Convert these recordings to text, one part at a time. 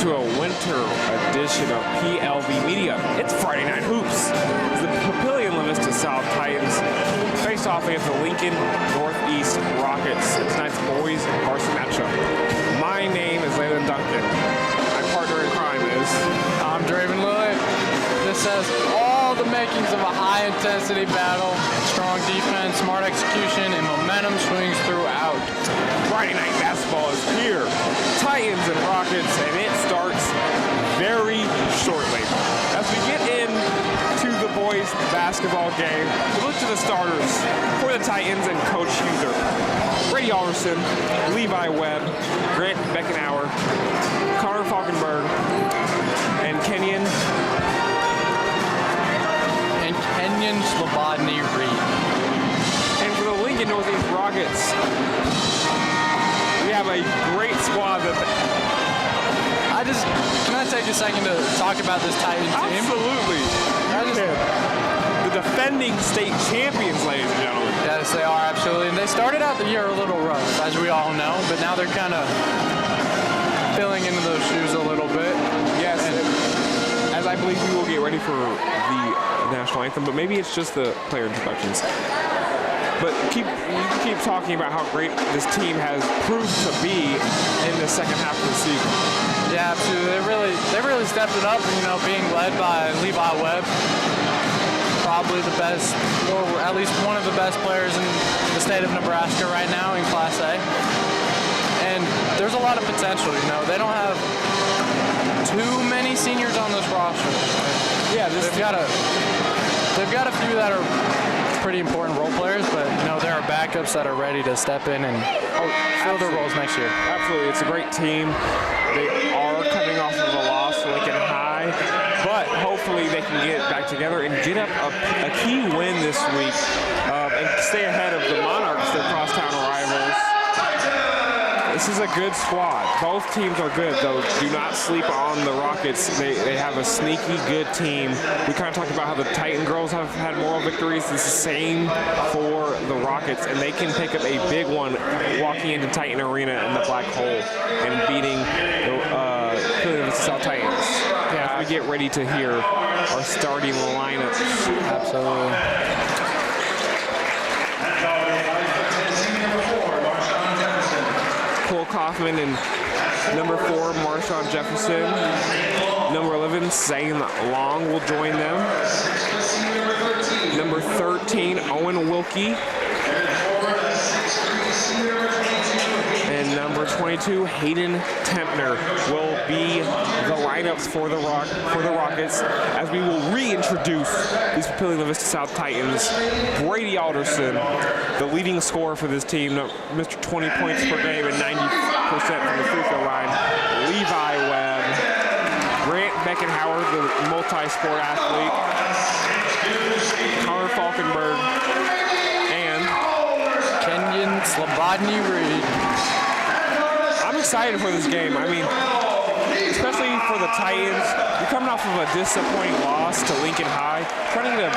to a winter edition of PLV Media. It's Friday Night Hoops. The Papillion La Vista South Titans face off against the Lincoln Northeast Rockets. It's tonight's boys varsity matchup. My name is Lailend Duncan. My partner in crime is... I'm Draiven Lilly. This has all the makings of a high-intensity battle. Strong defense, smart execution, and momentum swings throughout. Friday night basketball is here. Titans and Rockets, and it starts very shortly. As we get into the boys basketball game, we look to the starters for the Titans and Coach Huser. Brady Alderson, Levi Webb, Grant Beckenauer, Connor Falkenberg, and Kenyon Slobodny Reed. And for the Lincoln Northeast Rockets, we have a great squad that... Can I take a second to talk about this Titan team? Absolutely. The defending state champions, ladies and gentlemen. Yes, they are, absolutely. And they started out the year a little rough, as we all know, but now they're kind of filling into those shoes a little bit. Yes, as I believe we will get ready for the national anthem, but maybe it's just the player introductions. But you keep talking about how great this team has proved to be in the second half of the season. Yeah, absolutely. They really stepped it up, being led by Levi Webb. Probably the best, or at least one of the best players in the state of Nebraska right now in Class A. And there's a lot of potential, They don't have too many seniors on this roster. Yeah, they've got a few that are pretty important role players, but there are backups that are ready to step in and fill their roles next year. Absolutely, it's a great team. They are coming off of a loss to Lincoln High, but hopefully they can get back together and get up a key win this week and stay ahead of the Monarchs, their crosstown rivals. This is a good squad. Both teams are good, though. Do not sleep on the Rockets. They have a sneaky good team. We kind of talked about how the Titan girls have had moral victories. It's the same for the Rockets, and they can pick up a big one walking into Titan Arena in the Black Hole and beating the South Titans. Yeah, as we get ready to hear our starting lineups. Absolutely. Cole Kaufman and number 4, Marshawn Jefferson. Number 11, Zane Long will join them. Number 13, Owen Wilkie. And number 22, Hayden Tempner will be the lineups for the Rockets, as we will reintroduce these Papillion La Vista South Titans. Brady Alderson, the leading scorer for this team, Mr. 20 points per game and 90% from the free throw line. Levi Webb, Grant Beckenauer, the multi-sport athlete, Connor Falkenberg, and Kenyon Slobodny Reed. I'm excited for this game. I mean, especially for the Titans. You're coming off of a disappointing loss to Lincoln High, trying to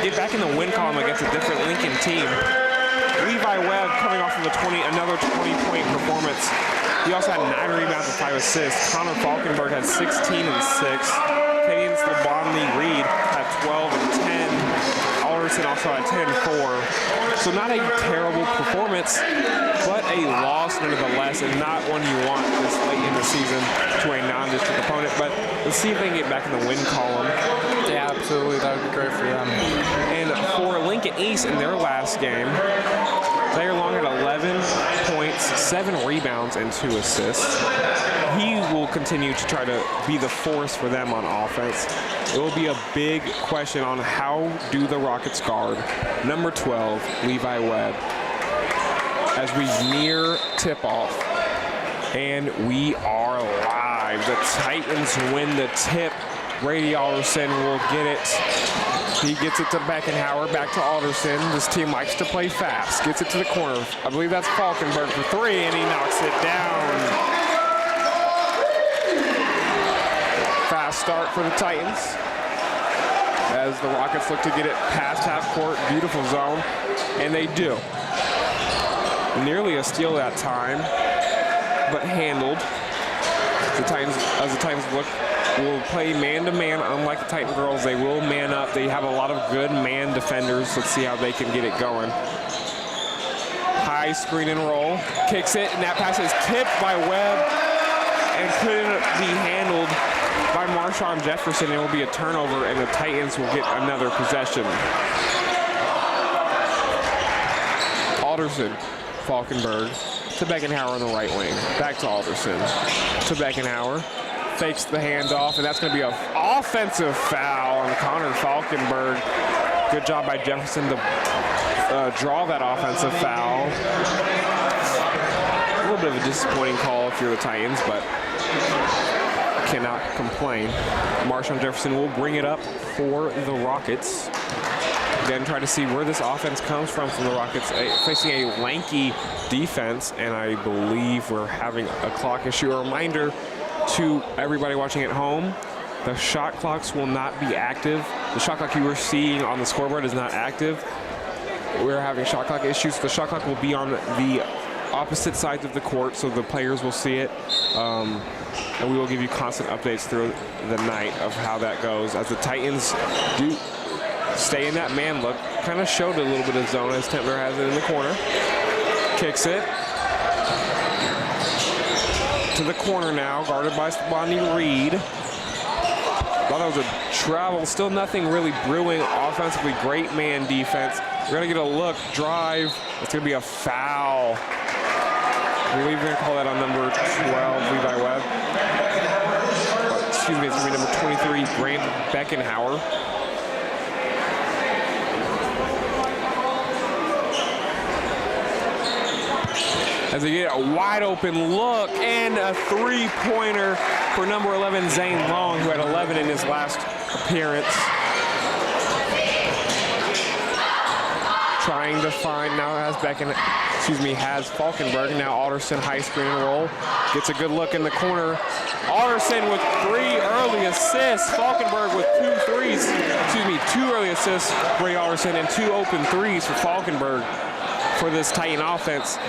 get back in the win column against a different Lincoln team. Levi Webb coming off of another 20-point performance. He also had 9 rebounds and 5 assists. Connor Falkenberg had 16 and 6. Kenyon Slobodny Reed had 12 and 10. Alderson also had 10 and 4. So not a terrible performance, but a loss nonetheless, and not one you want this late in the season to a non-district opponent. But let's see if they can get back in the win column. Yeah, absolutely. That would be great for them. And for Lincoln East in their last game, Player Long had 11 points, 7 rebounds, and 2 assists. He will continue to try to be the force for them on offense. It will be a big question on how do the Rockets guard number 12, Levi Webb, as we near tip-off. And we are live. The Titans win the tip. Brady Alderson will get it. He gets it to Beckenauer, back to Alderson. This team likes to play fast. Gets it to the corner. I believe that's Falkenberg for 3, and he knocks it down. Fast start for the Titans, as the Rockets look to get it past half court. Beautiful zone, and they do. Nearly a steal that time, but handled. As the Titans will play man-to-man. Unlike the Titan girls, they will man up. They have a lot of good man defenders. Let's see how they can get it going. High screen and roll. Kicks it, and that pass is tipped by Webb and couldn't be handled by Marshawn Jefferson. It will be a turnover, and the Titans will get another possession. Alderson, Falkenberg to Beckenhauer on the right wing. Back to Alderson. To Beckenhauer. Fakes the handoff, and that's going to be an offensive foul on Connor Falkenberg. Good job by Jefferson to draw that offensive foul. A little bit of a disappointing call if you're the Titans, but cannot complain. Marshawn Jefferson will bring it up for the Rockets. Again, try to see where this offense comes from the Rockets, facing a lanky defense, and I believe we're having a clock issue. A reminder to everybody watching at home, the shot clocks will not be active. The shot clock you were seeing on the scoreboard is not active. We're having shot clock issues. The shot clock will be on the opposite sides of the court, so the players will see it. And we will give you constant updates through the night of how that goes. As the Titans do stay in that man look, kind of showed a little bit of zone as Templer has it in the corner. Kicks it. To the corner now, guarded by Bonnie Reed. Thought that was a travel. Still nothing really brewing offensively. Great man defense. We're going to get a look, drive. It's going to be a foul. I believe we're going to call that on number 12, Levi Webb. Excuse me, it's going to be number 23, Grant Beckenhauer. As they get a wide open look and a three-pointer for number 11, Zane Long, who had 11 in his last appearance. Trying to find, now has has Falkenberg. Now Alderson, high screen and roll. Gets a good look in the corner. Alderson with 3 early assists. Falkenberg with 2 early assists. Ray Alderson and 2 open threes for Falkenberg for this Titan offense.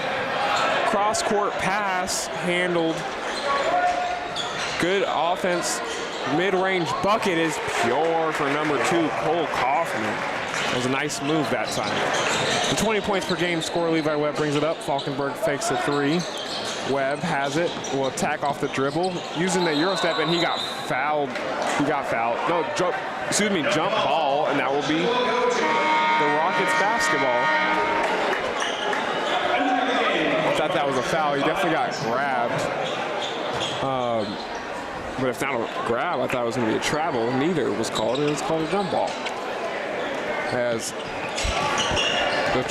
Cross-court pass handled. Good offense. Mid-range bucket is pure for number 2, Cole Kaufman. It was a nice move that time. The 20 points per game score, Levi Webb brings it up. Falkenberg fakes a 3. Webb has it, will attack off the dribble, using the Euro step, and he got fouled. No, jump ball, and that will be the Rockets basketball. I thought that was a foul. He definitely got grabbed. But if not a grab, I thought it was going to be a travel. Neither was called. It was called a jump ball. As the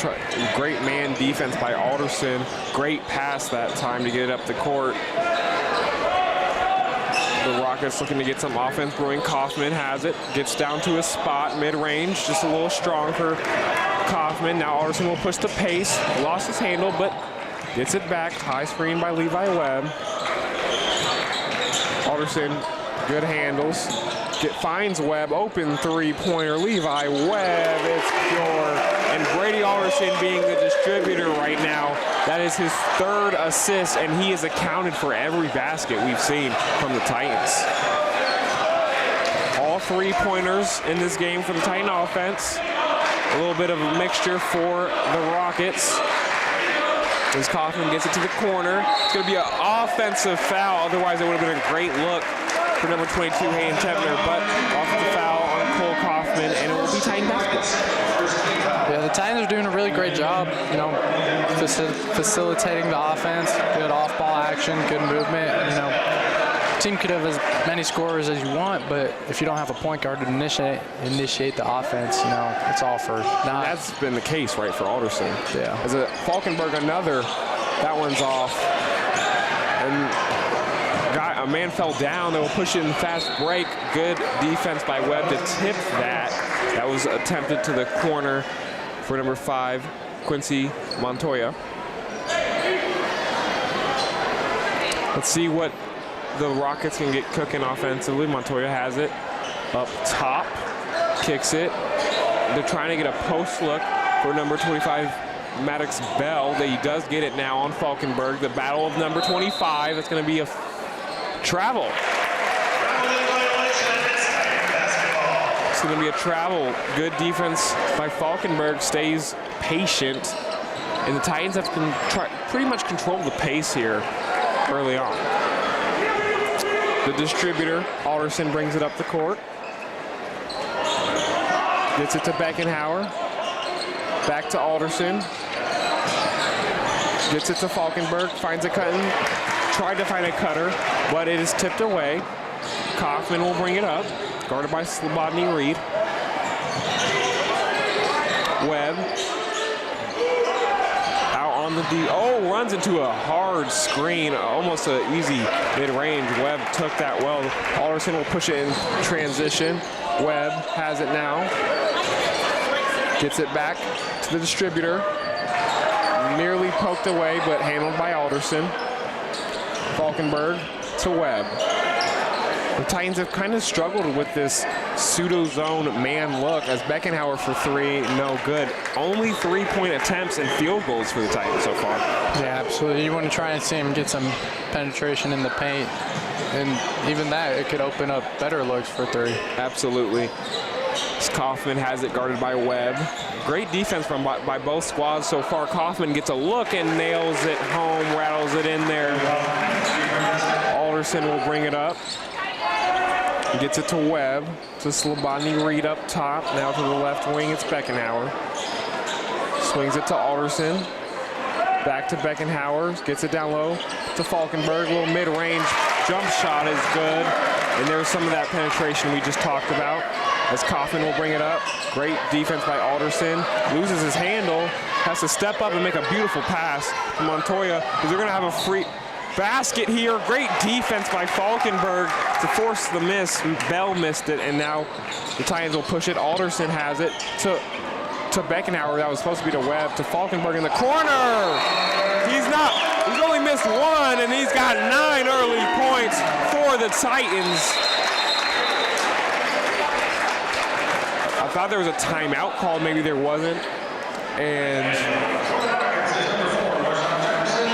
great man defense by Alderson. Great pass that time to get it up the court. The Rockets looking to get some offense brewing. Kaufman has it. Gets down to a spot, mid-range. Just a little strong for Kaufman. Now Alderson will push the pace. Lost his handle, but gets it back. High screen by Levi Webb. Alderson, good handles. Finds Webb, open three-pointer. Levi Webb, it's pure. And Brady Alderson being the distributor right now. That is his 3rd assist, and he has accounted for every basket we've seen from the Titans. All 3-pointers in this game for the Titan offense. A little bit of a mixture for the Rockets. As Kaufman gets it to the corner, it's going to be an offensive foul. Otherwise, it would have been a great look for number 22, Hayden Tepner, but offensive foul on Cole Kaufman, and it will be Titan basketball. Yeah, the Titans are doing a really great job, facilitating the offense, good off-ball action, good movement. The team could have as many scorers as you want, but if you don't have a point guard to initiate the offense, it's all for naught. That's been the case, right, for Alderson. Yeah. As a Falkenberg, that one's off. And a man fell down. They will push it in fast break. Good defense by Webb to tip that. That was attempted to the corner for number 5, Quincy Montoya. Let's see what the Rockets can get cooking offensively. Montoya has it up top, kicks it. They're trying to get a post look for number 25, Maddox Bell. He does get it now on Falkenberg. The battle of number 25. That's going to be a Travel. It's going to be a travel. Good defense by Falkenberg, stays patient. And the Titans have pretty much controlled the pace here early on. The distributor, Alderson, brings it up the court. Gets it to Beckenhauer. Back to Alderson. Gets it to Falkenberg, finds a cut. Tried to find a cutter, but it is tipped away. Kaufman will bring it up, guarded by Slobodny Reed. Webb out on the D. Oh, runs into a hard screen, almost an easy mid-range. Webb took that well. Alderson will push it in transition. Webb has it now. Gets it back to the distributor. Nearly poked away, but handled by Alderson. Falkenberg to Webb. The Titans have kind of struggled with this pseudo-zone man look as Beckenhauer for three, no good. Only 3-point attempts and field goals for the Titans so far. Yeah, absolutely. You want to try and see him get some penetration in the paint. And even that, it could open up better looks for three. Absolutely. Kaufman has it guarded by Webb. Great defense by both squads so far. Kaufman gets a look and nails it home, rattles it in there. Alderson will bring it up. Gets it to Webb, to Slobodny Reed up top. Now to the left wing, it's Beckenhauer. Swings it to Alderson. Back to Beckenhauer, gets it down low to Falkenberg. A little mid-range jump shot is good. And there's some of that penetration we just talked about. As Kaufman will bring it up. Great defense by Alderson. Loses his handle, has to step up and make a beautiful pass to Montoya, because they're gonna have a free basket here. Great defense by Falkenberg to force the miss. Bell missed it, and now the Titans will push it. Alderson has it to Beckenhauer. That was supposed to be to Webb, to Falkenberg in the corner. He's only missed one, and he's got 9 early points for the Titans. I thought there was a timeout called, maybe there wasn't. And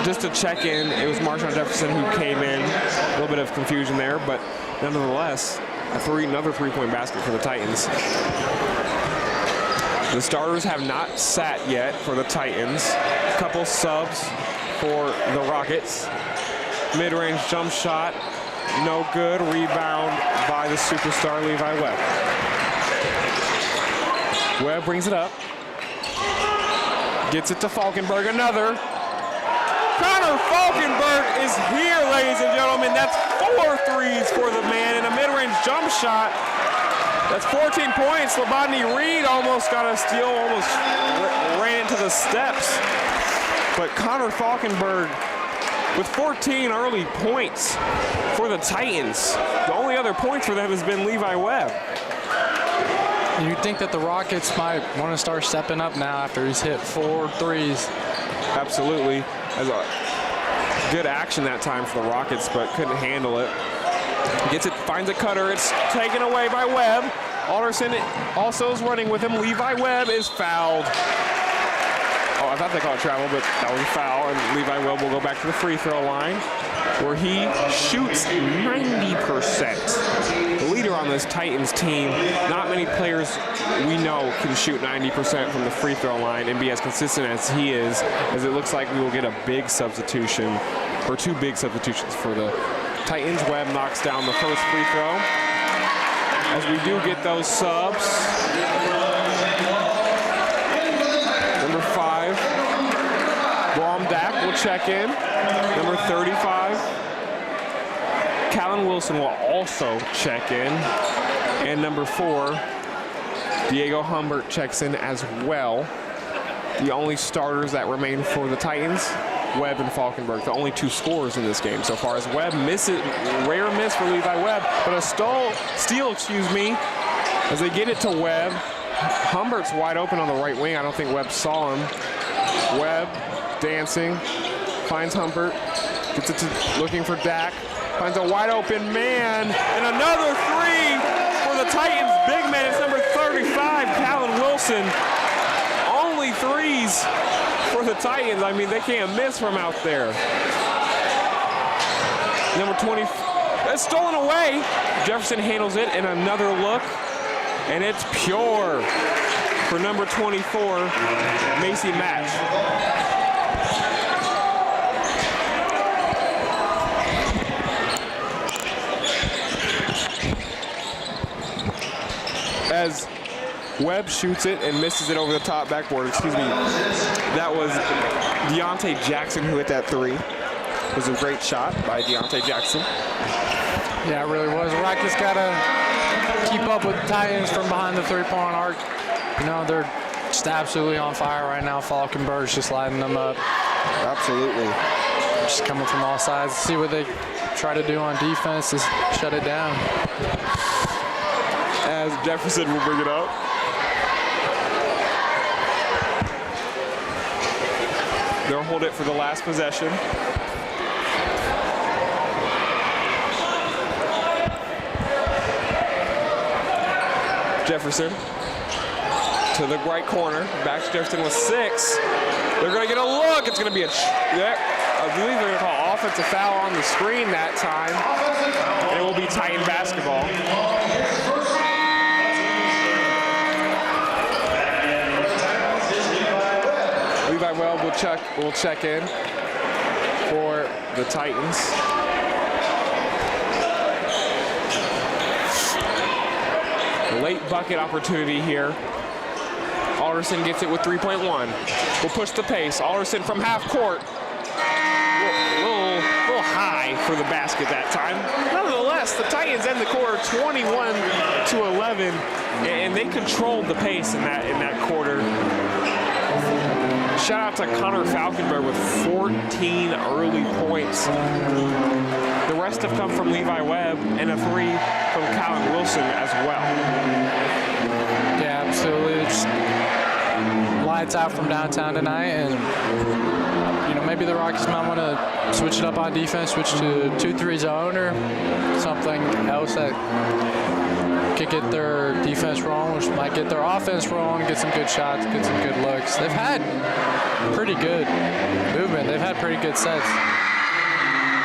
just to check in, it was Marshawn Jefferson who came in. A little bit of confusion there, but nonetheless, another three-point basket for the Titans. The starters have not sat yet for the Titans. A couple subs for the Rockets. Mid-range jump shot, no good. Rebound by the superstar Levi Webb. Webb brings it up. Gets it to Falkenberg, another. Connor Falkenberg is here, ladies and gentlemen. That's 4 threes for the man in a mid-range jump shot. That's 14 points. Slobodny Reed almost got a steal, almost ran into the steps. But Connor Falkenberg with 14 early points for the Titans. The only other points for them has been Levi Webb. You'd think that the Rockets might want to start stepping up now after he's hit 4 threes. Absolutely. As a good action that time for the Rockets, but couldn't handle it. Gets it, finds a cutter. It's taken away by Webb. Alderson also is running with him. Levi Webb is fouled. Oh, I thought they called travel, but that was a foul. And Levi Webb will go back to the free throw line, where he shoots 90%. The leader on this Titans team, not many players we know can shoot 90% from the free throw line and be as consistent as he is, as it looks like we will get a big substitution, or 2 big substitutions for the Titans. Webb knocks down the first free throw. As we do get those subs. Number 5, Blomdak will check in. Number 35, Callan Wilson will also check in. And number 4, Diego Humbert checks in as well. The only starters that remain for the Titans, Webb and Falkenberg, the only 2 scorers in this game so far. As Webb misses, rare miss for Levi Webb, but a steal, as they get it to Webb. Humbert's wide open on the right wing. I don't think Webb saw him. Webb dancing, finds Humbert, gets it to looking for Dak, finds a wide open man, and another 3 for the Titans. Big man, it's number 35, Callan Wilson. Only 3s for the Titans. I mean, they can't miss from out there. Number 20, It's stolen away. Jefferson handles it, and another look, and it's pure for number 24, Macy Match. As Webb shoots it and misses it over the top backboard. Excuse me. That was Deontay Jackson who hit that three. It was a great shot by Deontay Jackson. Yeah, it really was. The Rockets got to keep up with the Titans from behind the three-point arc. You know, they're just absolutely on fire right now. Falkenberg's just lighting them up. Absolutely. Just coming from all sides. See what they try to do on defense is shut it down. As Jefferson will bring it up. They'll hold it for the last possession. Jefferson to the right corner. Back to Jefferson with 6. They're going to get a look. It's going to be I believe they're going to call offensive foul on the screen that time. And it will be Titan basketball. Levi Webb will check in for the Titans. Late bucket opportunity here. Alderson gets it with 3.1. Will push the pace. Alderson from half court. A little high for the basket that time. Nonetheless, the Titans end the quarter 21-11, and they controlled the pace in that quarter. Shout out to Connor Falkenberg with 14 early points. The rest have come from Levi Webb and a 3 from Colin Wilson as well. Yeah, absolutely. It's lights out from downtown tonight, and you know, maybe the Rockets might want to switch it up on defense, switch to 2-3 zone or something else that could get their defense wrong, which might get their offense wrong, get some good shots, get some good looks. They've had pretty good movement. They've had pretty good sets.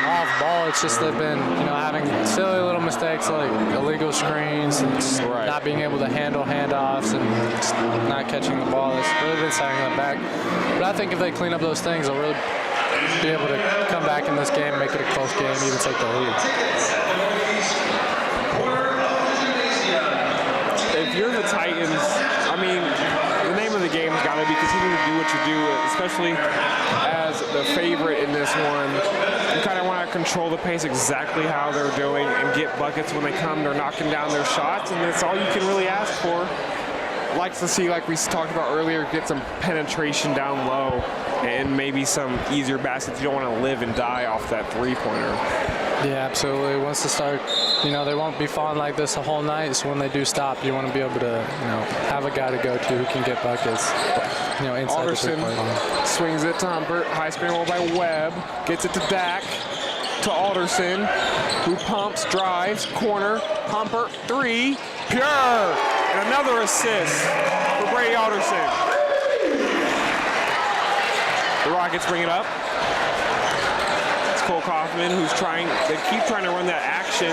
Off ball, it's just they've been, you know, having silly little mistakes like illegal screens and not being able to handle handoffs and just not catching the ball. That's really been setting them back. But I think if they clean up those things, they'll really be able to come back in this game, make it a close game, even take the lead. If you're the Titans, I mean, the name of the game has got to be continue to do what you do, especially as the favorite in this one. You kind of want to control the pace exactly how they're doing and get buckets when they come. They're knocking down their shots, and that's all you can really ask for. Likes to see, like we talked about earlier, get some penetration down low and maybe some easier baskets. You don't want to live and die off that three-pointer. Yeah, absolutely. Once they start, you know, they won't be falling like this the whole night. So when they do stop, you want to be able to, you know, have a guy to go to who can get buckets, you know, inside Alderson the three-point line. swings it to Humpert. High screen roll by Webb. Gets it to Dak. To Alderson, who pumps, drives, corner. Humpert, 3. Pure. And another assist for Brady Alderson. The Rockets bring it up. Cole Kaufman, who's they keep trying to run that action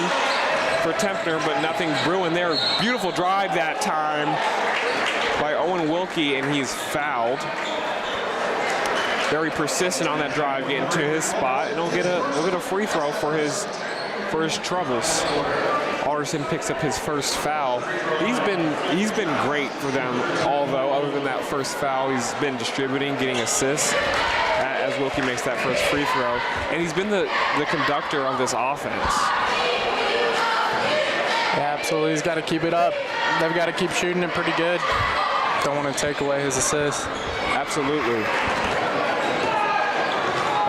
for Tempner, but nothing brewing there. Beautiful drive that time by Owen Wilkie, and he's fouled. Very persistent on that drive, getting to his spot, and he'll get a free throw for his troubles. Alderson picks up his first foul. He's been great for them, although other than that first foul, he's been distributing, getting assists as Wilkie makes that first free throw. And he's been the conductor of this offense. Yeah, absolutely. He's got to keep it up. They've got to keep shooting it pretty good. Don't want to take away his assists. Absolutely.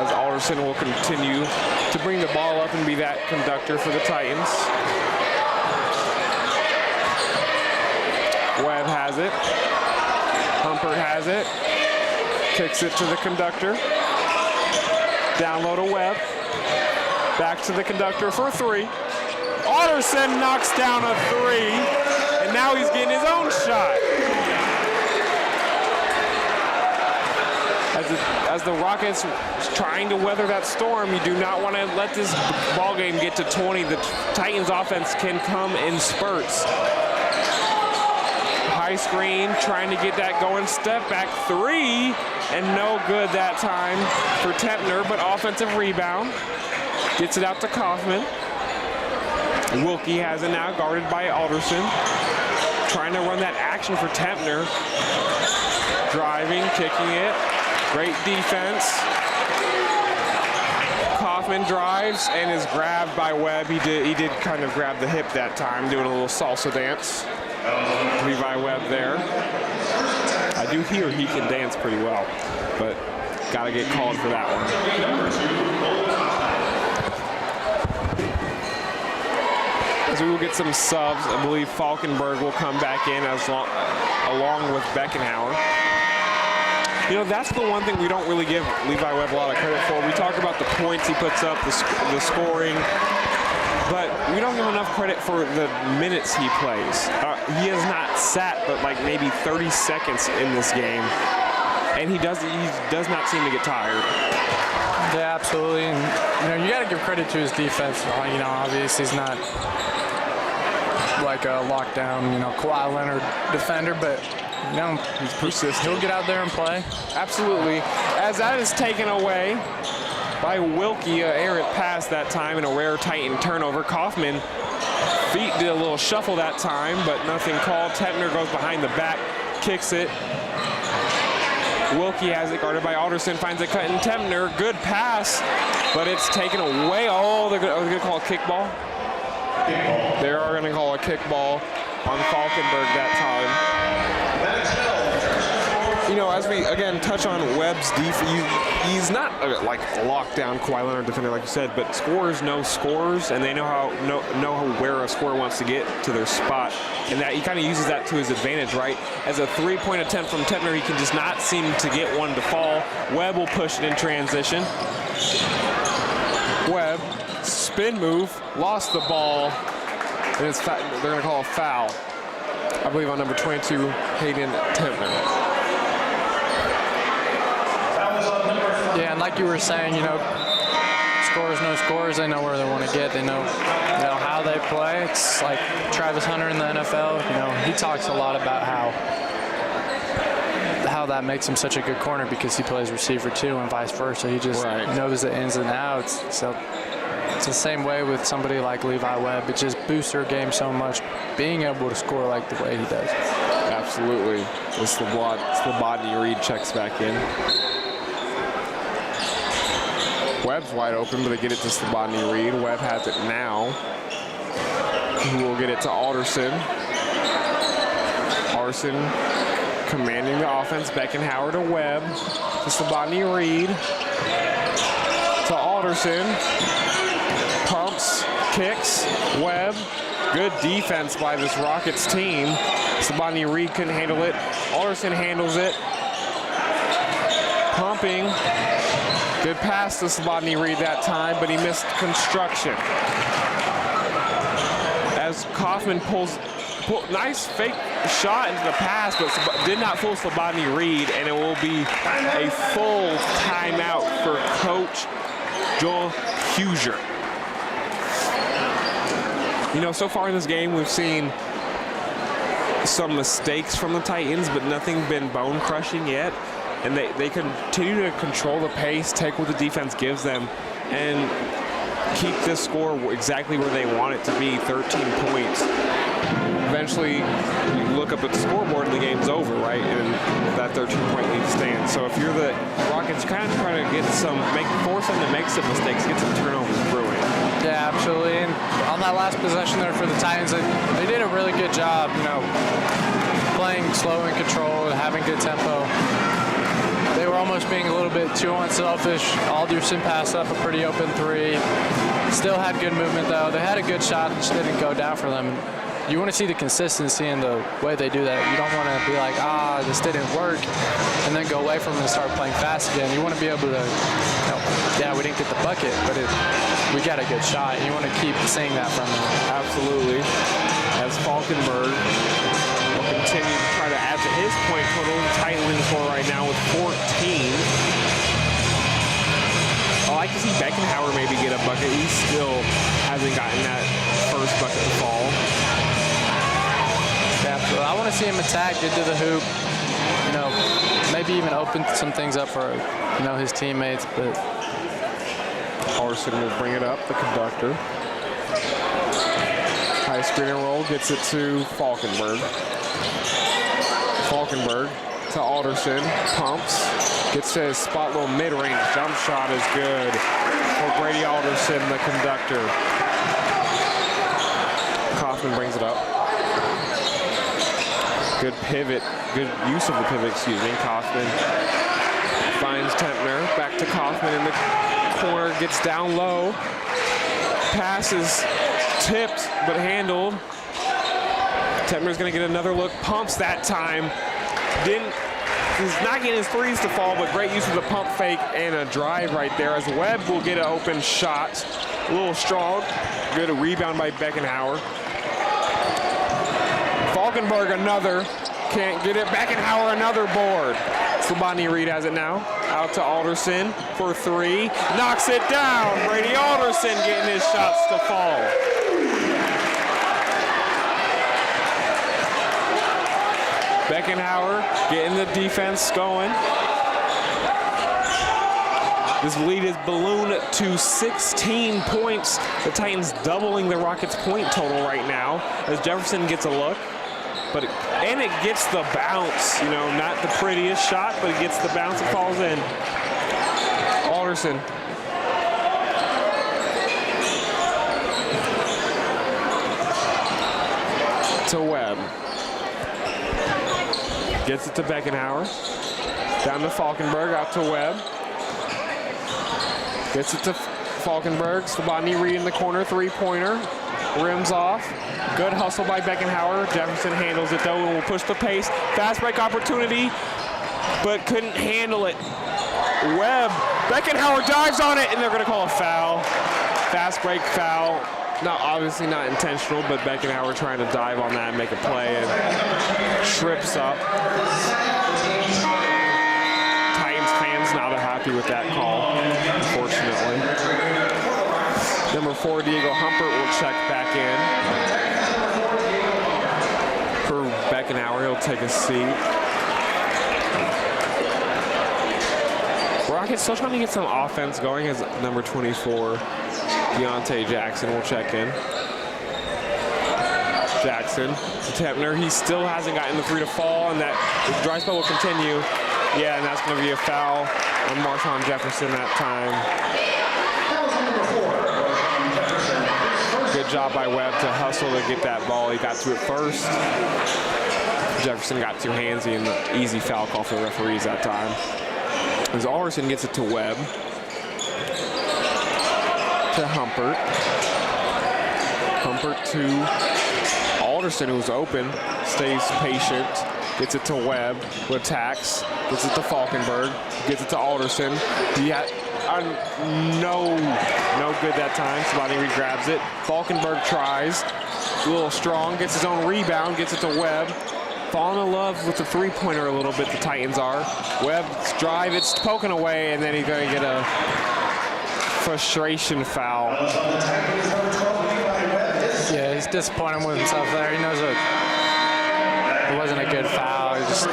As Alderson will continue to bring the ball up and be that conductor for the Titans. Webb has it. Humpert has it. Kicks it to the conductor. Down low to Webb. Back to the conductor for 3. Alderson knocks down a 3. And now he's getting his own shot. As the Rockets trying to weather that storm, you do not want to let this ball game get to 20. The Titans offense can come in spurts. High screen, trying to get that going. Step back three, and no good that time for Tempner, but offensive rebound. Gets it out to Kaufman. Wilkie has it now, guarded by Alderson. Trying to run that action for Tempner. Driving, kicking it. Great defense. Kaufman drives and is grabbed by Webb. He did kind of grab the hip that time, doing a little salsa dance. Levi Webb there. I do hear he can dance pretty well, but gotta get called for that one. As we will get some subs, I believe Falkenberg will come back in along with Beckenhauer. You know, that's the one thing we don't really give Levi Webb a lot of credit for. We talk about the points he puts up, the scoring, but we don't give him enough credit for the minutes he plays. He has not sat but like maybe 30 seconds in this game, and he does not seem to get tired. Yeah, absolutely. And, you know, you got to give credit to his defense. You know, obviously he's not like a lockdown, you know, Kawhi Leonard defender, but you know, he's persistent. He'll get out there and play. Absolutely. As that is taken away by Wilkie, errant pass that time and a rare Titan turnover. Kaufman feet did a little shuffle that time, but nothing called. Tempner goes behind the back, kicks it. Wilkie has it guarded by Alderson, finds a cut in Tempner. Good pass, but it's taken away. Oh, they're going to call a kickball. They are going to call a kickball on Falkenberg that time. You know, as we again touch on Webb's defense, he's not like a lockdown Kawhi Leonard defender like you said, but scorers know scores, and they know where a scorer wants to get to their spot, and that he kind of uses that to his advantage, right? As a three-point attempt from Tempner, he can just not seem to get one to fall. Webb will push it in transition. Webb, spin move, lost the ball, and they're going to call a foul, I believe, on number 22, Hayden Tempner. Yeah, and like you were saying, you know, scorers know scores. They know where they want to get. They know how they play. It's like Travis Hunter in the NFL. You know, he talks a lot about how that makes him such a good corner because he plays receiver too, and vice versa. He just knows the ins and outs. So it's the same way with somebody like Levi Webb. It just boosts their game so much, being able to score like the way he does. Absolutely. It's the Bodney Reed checks back in. Webb's wide open, but they get it to Slobodny Reed. Webb has it now. Who will get it to Alderson. Alderson commanding the offense. Beckenhauer to Webb. To Slobodny Reed. To Alderson. Pumps, kicks, Webb. Good defense by this Rockets team. Slobodny Reed couldn't handle it. Alderson handles it. Pumping. Good pass to Slobodny Reed that time, but he missed construction. As Kaufman nice fake shot into the pass, but did not fool Slobodny Reed, and it will be a full timeout for Coach Joel Huger. You know, so far in this game, we've seen some mistakes from the Titans, but nothing been bone-crushing yet. And they continue to control the pace, take what the defense gives them, and keep this score exactly where they want it to be, 13 points. Eventually, you look up at the scoreboard and the game's over, right? And that 13-point lead stands. So if you're the Rockets, you kind of try to force them to make some mistakes, get some turnovers brewing. Yeah, absolutely. And on that last possession there for the Titans, they did a really good job, you know, playing slow and controlled, having good tempo. They were almost being a little bit too unselfish. Alderson passed up a pretty open three. Still had good movement, though. They had a good shot, just didn't go down for them. You want to see the consistency in the way they do that. You don't want to be like, this didn't work, and then go away from them and start playing fast again. You want to be able to, we didn't get the bucket, but we got a good shot. You want to keep seeing that from them. Absolutely. As Falkenberg will continue to try to add to his point total. Tight leading score right now with 14. I like to see Beckenhauer maybe get a bucket. He still hasn't gotten that first bucket to fall. Yeah, so I want to see him attack, get to the hoop, you know, maybe even open some things up for, you know, his teammates. But Carson will bring it up, the conductor. High screen and roll, gets it to Falkenberg. Falkenberg to Alderson, pumps, gets to his spot, little mid-range jump shot is good for Brady Alderson, the conductor. Kaufman brings it up. Good pivot, good use of the pivot, excuse me. Kaufman finds Tempner, back to Kaufman in the corner, gets down low. Pass is tipped, but handled. Tempner's gonna get another look, pumps that time. He's not getting his threes to fall, but great use of the pump fake and a drive right there as Webb will get an open shot. A little strong, good rebound by Beckenhauer. Falkenberg another, can't get it. Beckenhauer another board. Slobodny Reed has it now. Out to Alderson for three. Knocks it down. Brady Alderson getting his shots to fall. Beckenhauer getting the defense going. This lead is ballooned to 16 points. The Titans doubling the Rockets' point total right now as Jefferson gets a look. And it gets the bounce, you know, not the prettiest shot, but it gets the bounce and falls in. Alderson. To Webb. Gets it to Beckenhauer. Down to Falkenberg, out to Webb. Gets it to Falkenberg. Slobodny Reed in the corner, three-pointer. Rims off. Good hustle by Beckenhauer. Jefferson handles it though and will push the pace. Fast break opportunity, but couldn't handle it. Webb, Beckenhauer dives on it and they're gonna call a foul. Fast break foul. Obviously not intentional, but Beckenhauer trying to dive on that and make a play and trips up. Titans fans not happy with that call, unfortunately. Number 4, Diego Humpert will check back in. For Beckenhauer, he'll take a seat. Rockets still trying to get some offense going as number 24, Deontay Jackson will check in. Jackson to Tempner. He still hasn't gotten the three to fall, and that dry spell will continue. Yeah, and that's going to be a foul on Marshawn Jefferson that time. Good job by Webb to hustle to get that ball. He got to it first. Jefferson got too handsy and the easy foul call for the referees that time. As Alderson gets it to Webb. To Humpert. Humpert to Alderson, who's open, stays patient, gets it to Webb, who attacks, gets it to Falkenberg, gets it to Alderson. No good that time. Slobodny Reed grabs it. Falkenberg tries, a little strong, gets his own rebound, gets it to Webb. Falling in love with the three-pointer a little bit, the Titans are. Webb's drive, it's poking away, and then he's going to get a frustration foul. Yeah, he's disappointed with himself there. He knows it wasn't a good foul. He just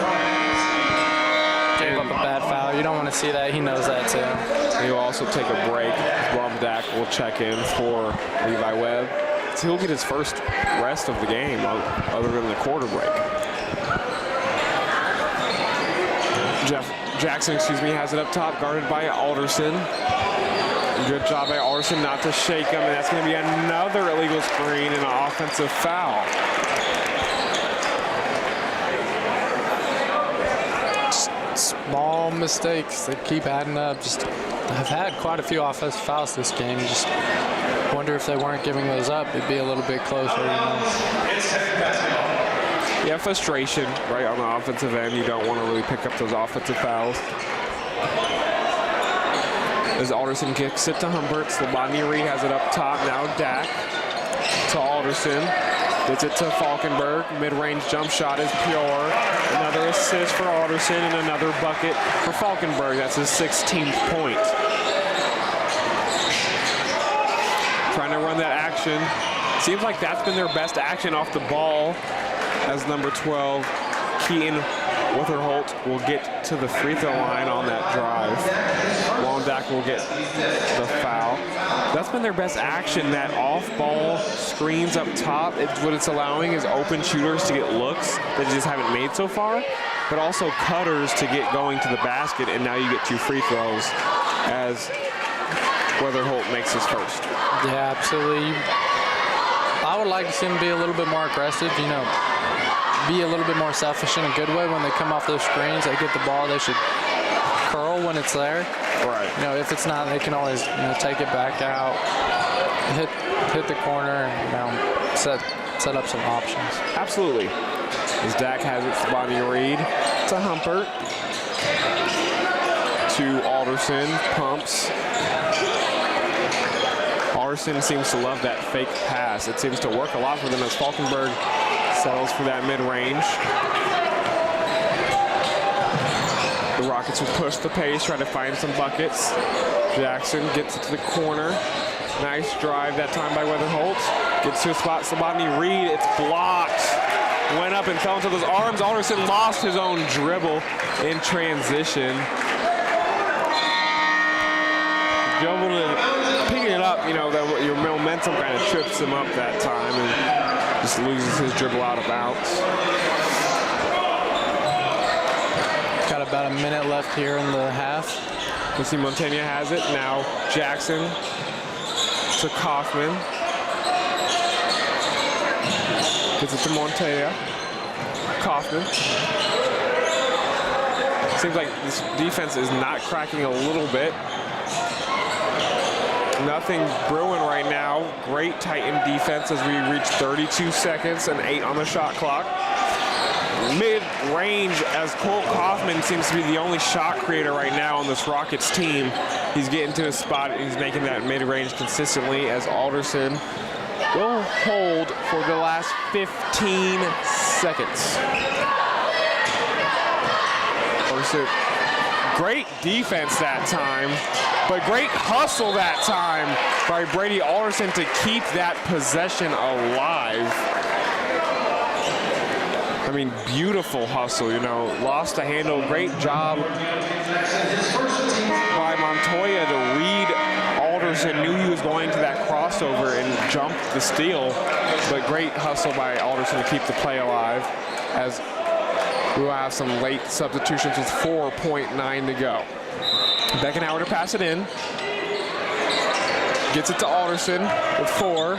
gave up a bad foul. You don't want to see that. He knows that too. He'll also take a break. Blumdak will check in for Levi Webb. So he'll get his first rest of the game other than the quarter break. Jackson, has it up top, guarded by Alderson. Good job by Alderson not to shake him, and that's going to be another illegal screen and an offensive foul. Small mistakes that keep adding up. I've had quite a few offensive fouls this game. Just wonder if they weren't giving those up, it'd be a little bit closer. You know? Yeah, frustration, right, on the offensive end. You don't want to really pick up those offensive fouls. As Alderson kicks it to Humpert, Slobodny Reed has it up top. Now Dak to Alderson. Gets it to Falkenberg. Mid-range jump shot is pure. Another assist for Alderson and another bucket for Falkenberg. That's his 16th point. Trying to run that action. Seems like that's been their best action off the ball, as number 12, Keaton Witherholt, will get to the free throw line on that drive. Londak will get the foul. That's been their best action, that off-ball screens up top. What it's allowing is open shooters to get looks that they just haven't made so far, but also cutters to get going to the basket, and now you get 2 free throws as Witherholt makes his first. Yeah, absolutely. I would like to see him be a little bit more aggressive, you know, be a little bit more selfish in a good way when they come off those screens. They get the ball, they should curl when it's there. Right. You know, if it's not, they can always, you know, take it back out, hit the corner, and, you know, set up some options. Absolutely. As Dak has it for Bonnie Reed to Humpert. To Alderson, pumps. Alderson seems to love that fake pass. It seems to work a lot for them as Falkenberg settles for that mid-range. The Rockets will push the pace, try to find some buckets. Jackson gets it to the corner. Nice drive that time by Witherholt. Gets to a spot, Sabani Reed, it's blocked. Went up and fell into those arms. Alderson lost his own dribble in transition. Picking it up, you know, your momentum kind of trips him up that time and just loses his dribble out of bounds. Got about a minute left here in the half. You see Montaigne has it. Now Jackson to Kaufman. Gets it to Montaigne. Kaufman. Seems like this defense is not cracking a little bit. Nothing brewing right now. Great Titan defense as we reach 32 seconds and 8 on the shot clock. Mid-range as Colt Kaufman seems to be the only shot creator right now on this Rockets team. He's getting to his spot and he's making that mid-range consistently as Alderson will hold for the last 15 seconds. Alderson, great defense that time. But great hustle that time by Brady Alderson to keep that possession alive. I mean, beautiful hustle, you know, lost the handle. Great job by Montoya to read Alderson, knew he was going to that crossover and jumped the steal. But great hustle by Alderson to keep the play alive as we will have some late substitutions with 4.9 to go. Beckenauer to pass it in. Gets it to Alderson with 4.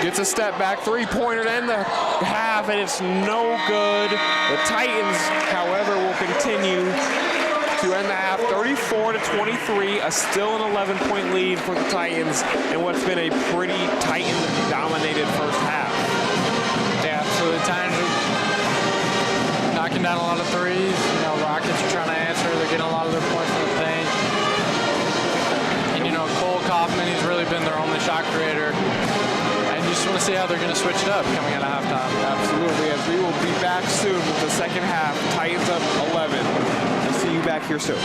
Gets a step back, 3-pointer to end the half, and it's no good. The Titans, however, will continue to end the half 34-23, still an 11-point lead for the Titans in what's been a pretty Titan-dominated first half. Yeah, so the Titans are knocking down a lot of threes. You know, Rockets are trying to answer. They're getting a lot of their points in the paint. And, you know, Cole Kaufman, he's really been their only shot creator. And you just want to see how they're going to switch it up coming out of halftime. Absolutely, as we will be back soon with the second half. Titans up 11. We'll see you back here soon.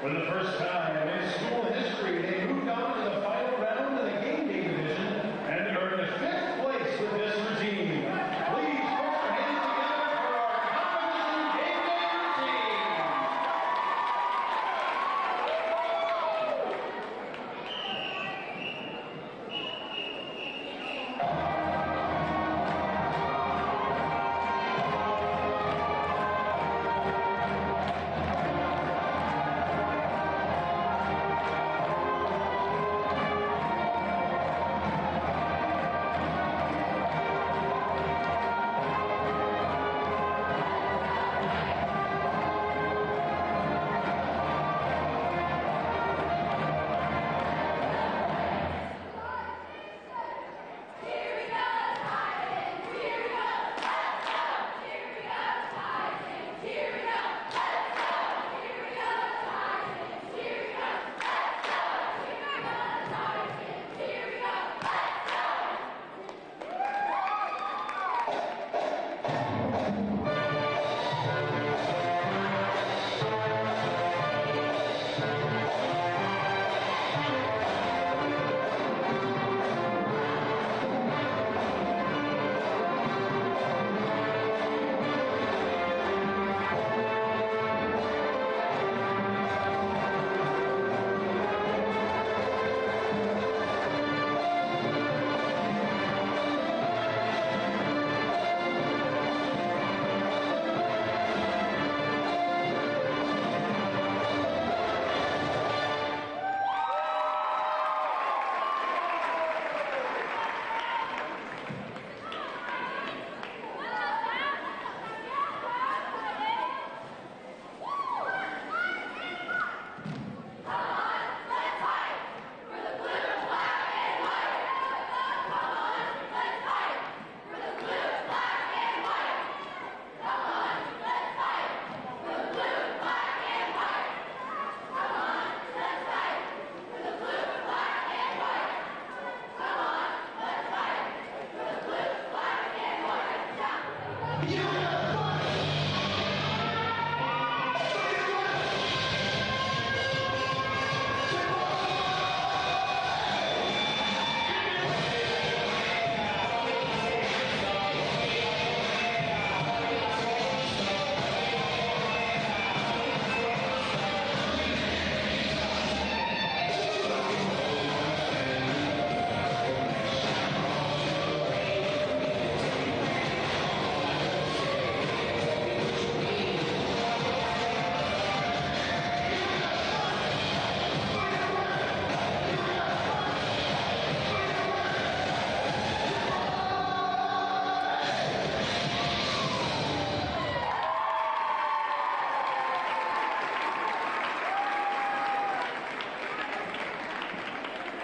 For the first time in school history, they moved on to the final round of the game day division and earned 5th place with this routine. Please put your hands together for our competition game day routine.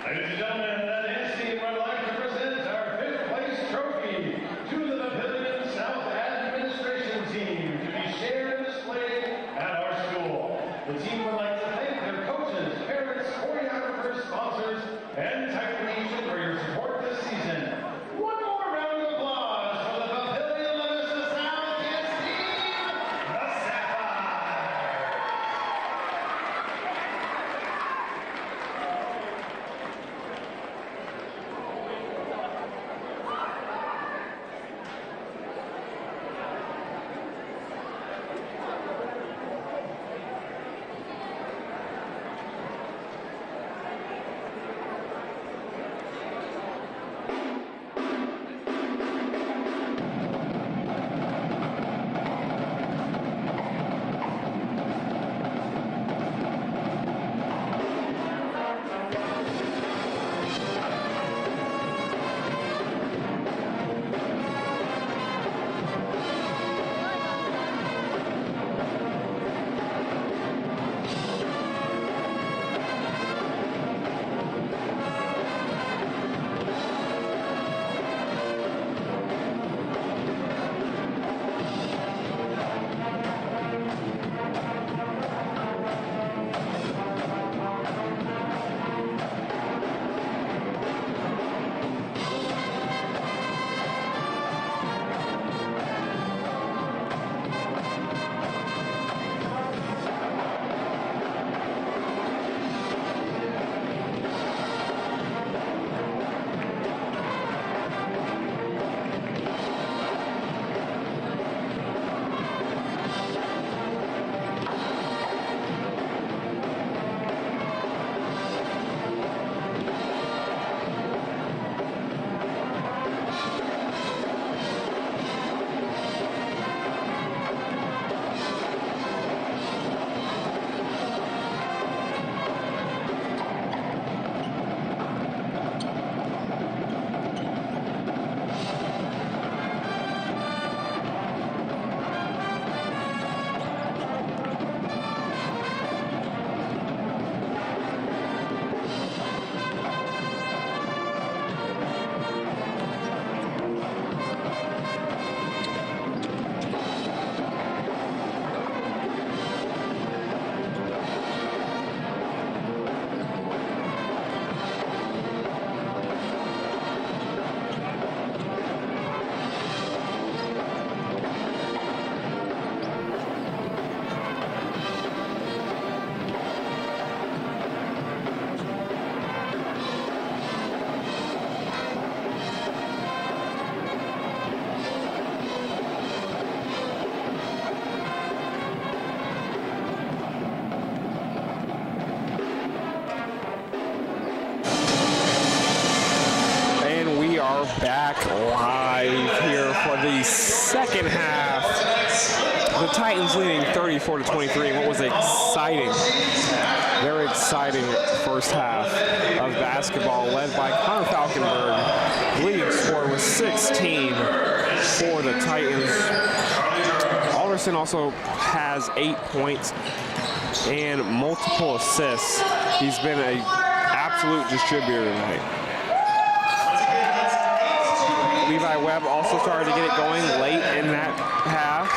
Ladies and gentlemen, at this team, I'd like to present our 5th place trophy to the Papillion South Administration team to be shared and displayed at our school. The team would like to thank their coaches, parents, choreographers, sponsors, and technicians for your support this season. One more round of applause for the Papillion La Vista South Kids team, the Sapphire. back live here for the second half. The Titans leading 34-23. What was exciting, very exciting first half of basketball led by Connor Falkenberg. Leading score was 16 for the Titans. Alderson also has 8 points and multiple assists. He's been an absolute distributor tonight. Levi Webb also started to get it going late in that half.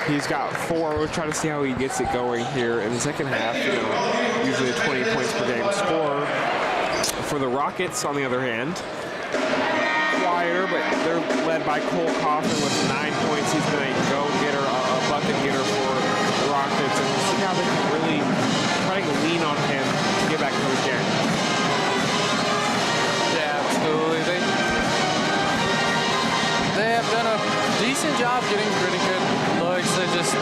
He's got 4. We'll try to see how he gets it going here in the second half. You know, usually a 20 points per game scorer. For the Rockets, on the other hand, quieter, but they're led by Cole Coffin with 9 points. He's been a go-getter, a bucket getter for the Rockets, and we'll see how they can really try to lean on him to get back into the game. Yeah, absolutely. They have done a decent job getting pretty good looks. They're just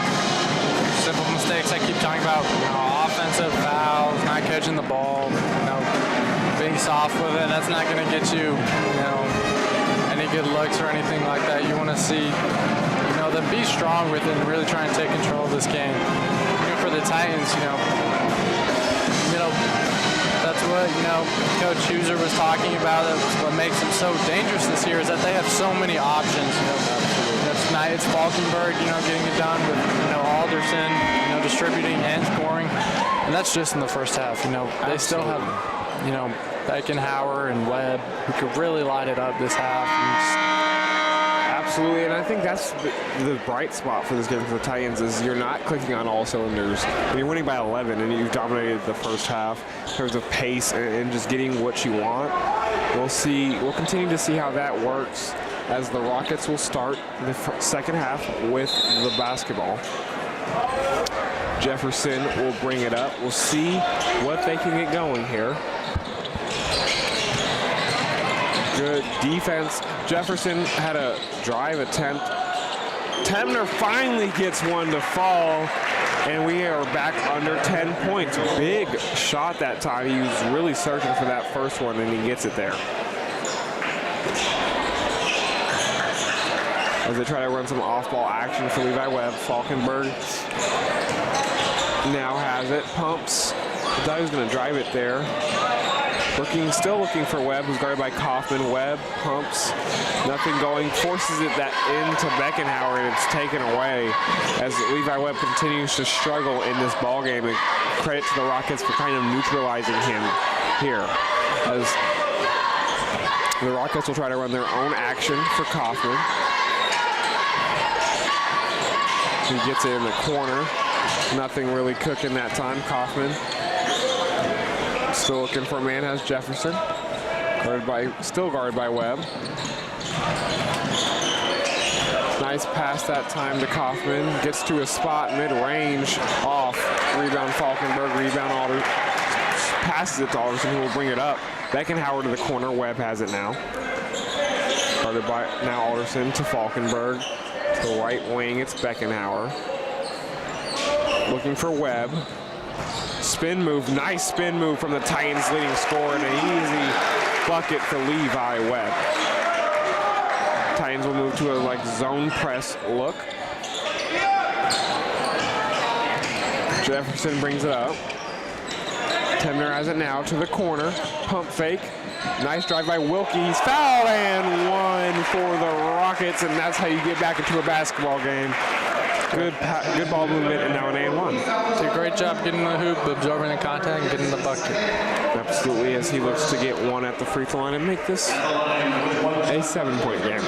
simple mistakes I keep talking about. You know, offensive fouls, not catching the ball, you know, being soft with it. That's not going to get you, you know, any good looks or anything like that. You want to see, you know, them be strong with it and really try and take control of this game. Even for the Titans, you know, that's what, you know, Coach Huser was talking about. What makes them so dangerous this year is that they have so many options. You know, tonight it's Falkenberg, you know, getting it done with, you know, Alderson, you know, distributing and scoring, and that's just in the first half. You know, they still have, you know, Beckenhauer and Webb who could really light it up this half. Absolutely, and I think that's the bright spot for this game for the Titans is you're not clicking on all cylinders. When you're winning by 11 and you've dominated the first half in terms of pace and just getting what you want, we'll continue to see how that works as the Rockets will start the second half with the basketball. Jefferson will bring it up. We'll see what they can get going here. Good defense. Jefferson had a drive attempt. Temner finally gets one to fall, and we are back under 10 points. Big shot that time. He was really searching for that first one, and he gets it there. As they try to run some off-ball action for Levi Webb, Falkenberg now has it, pumps. I thought he was going to drive it there. Still looking for Webb, who's guarded by Kaufman. Webb pumps, nothing going, forces it that into Beckenhauer, and it's taken away as Levi Webb continues to struggle in this ball game. And credit to the Rockets for kind of neutralizing him here, as the Rockets will try to run their own action for Kaufman. He gets it in the corner. Nothing really cooking that time. Kaufman still looking for a man, has Jefferson. Still guarded by Webb. Nice pass that time to Kaufman. Gets to a spot mid-range, off. Rebound Falkenberg, rebound Alderson. Passes it to Alderson, who will bring it up. Beckenhauer to the corner, Webb has it now. Guarded by now Alderson to Falkenberg. To the right wing, it's Beckenhauer. Looking for Webb. Spin move, nice spin move from the Titans leading scorer, and an easy bucket for Levi Webb. Titans will move to a zone press look. Jefferson brings it up. Temner has it now to the corner. Pump fake. Nice drive by Wilkie. He's fouled and one for the Rockets, and that's how you get back into a basketball game. Good ball movement, and now an and-one. Did a great job getting the hoop, absorbing the contact, and getting the bucket. Absolutely, as he looks to get one at the free throw line and make this a 7-point game.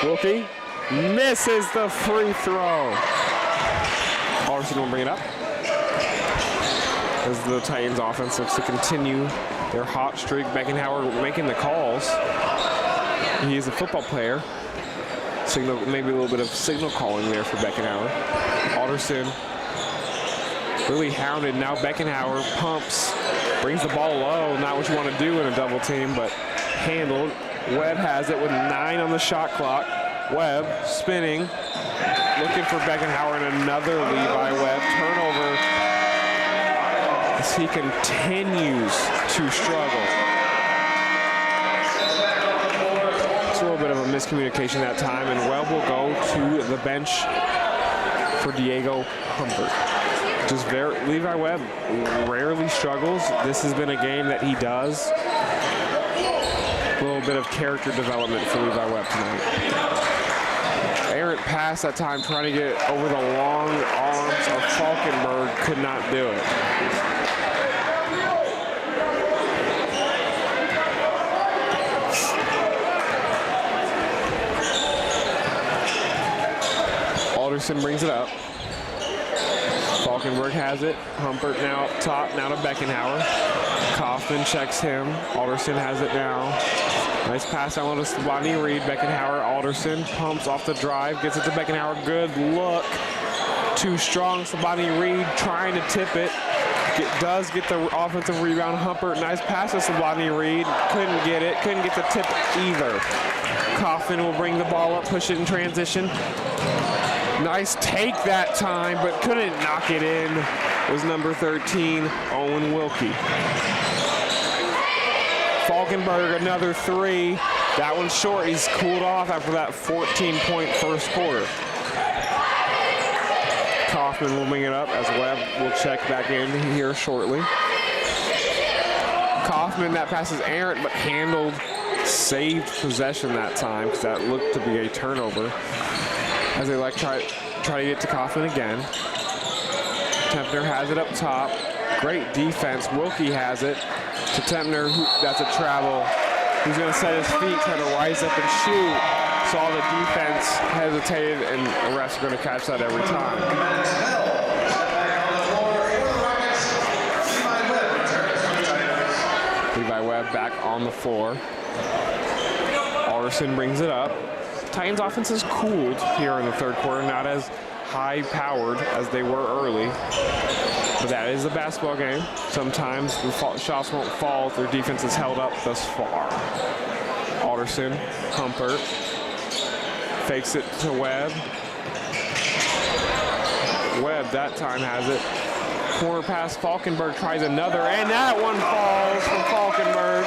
Wilkie misses the free throw. Alderson will bring it up as the Titans offense looks to continue their hot streak. Beckenhauer making the calls. He is a football player. Maybe a little bit of signal calling there for Beckenhauer. Alderson really hounded. Now Beckenhauer pumps, brings the ball low. Not what you want to do in a double team, but handled. Webb has it with 9 on the shot clock. Webb spinning, looking for Beckenhauer, and another Levi Webb turnover. he continues to struggle. It's a little bit of a miscommunication that time, and Webb will go to the bench for Diego Humbert. Levi Webb rarely struggles. This has been a game that he does. A little bit of character development for Levi Webb tonight. Errant pass that time, trying to get over the long arms of Falkenberg, could not do it. Alderson brings it up. Falkenberg has it. Humbert now up top, now to Beckenhauer. Kaufman checks him. Alderson has it now. Nice pass down to Slavony Reed. Beckenhauer, Alderson pumps off the drive, gets it to Beckenhauer. Good look. Too strong. Slavony Reed trying to tip it. Does get the offensive rebound. Humbert, nice pass to Slavony Reed. Couldn't get it. Couldn't get the tip either. Kaufman will bring the ball up, push it in transition. Nice take that time, but couldn't knock it in. It was number 13, Owen Wilkie. Falkenberg, another three. That one's short. He's cooled off after that 14-point first quarter. Kaufman will bring it up as Webb will check back in here shortly. Kaufman, that pass is errant, but handled, saved possession that time because that looked to be a turnover. As they try to get to Kaufman again. Tempner has it up top. Great defense. Wilkie has it to Tempner. That's a travel. He's going to set his feet, try to rise up and shoot. Saw the defense, hesitated, and the refs are going to catch that every time. Levi Webb back on the floor. Alderson brings it up. Titans offense is cooled here in the third quarter, not as high-powered as they were early. But that is a basketball game. Sometimes the shots won't fall if their defense is held up thus far. Alderson, Humbert, fakes it to Webb. Webb that time has it. Corner pass, Falkenberg tries another, and that one falls from Falkenberg.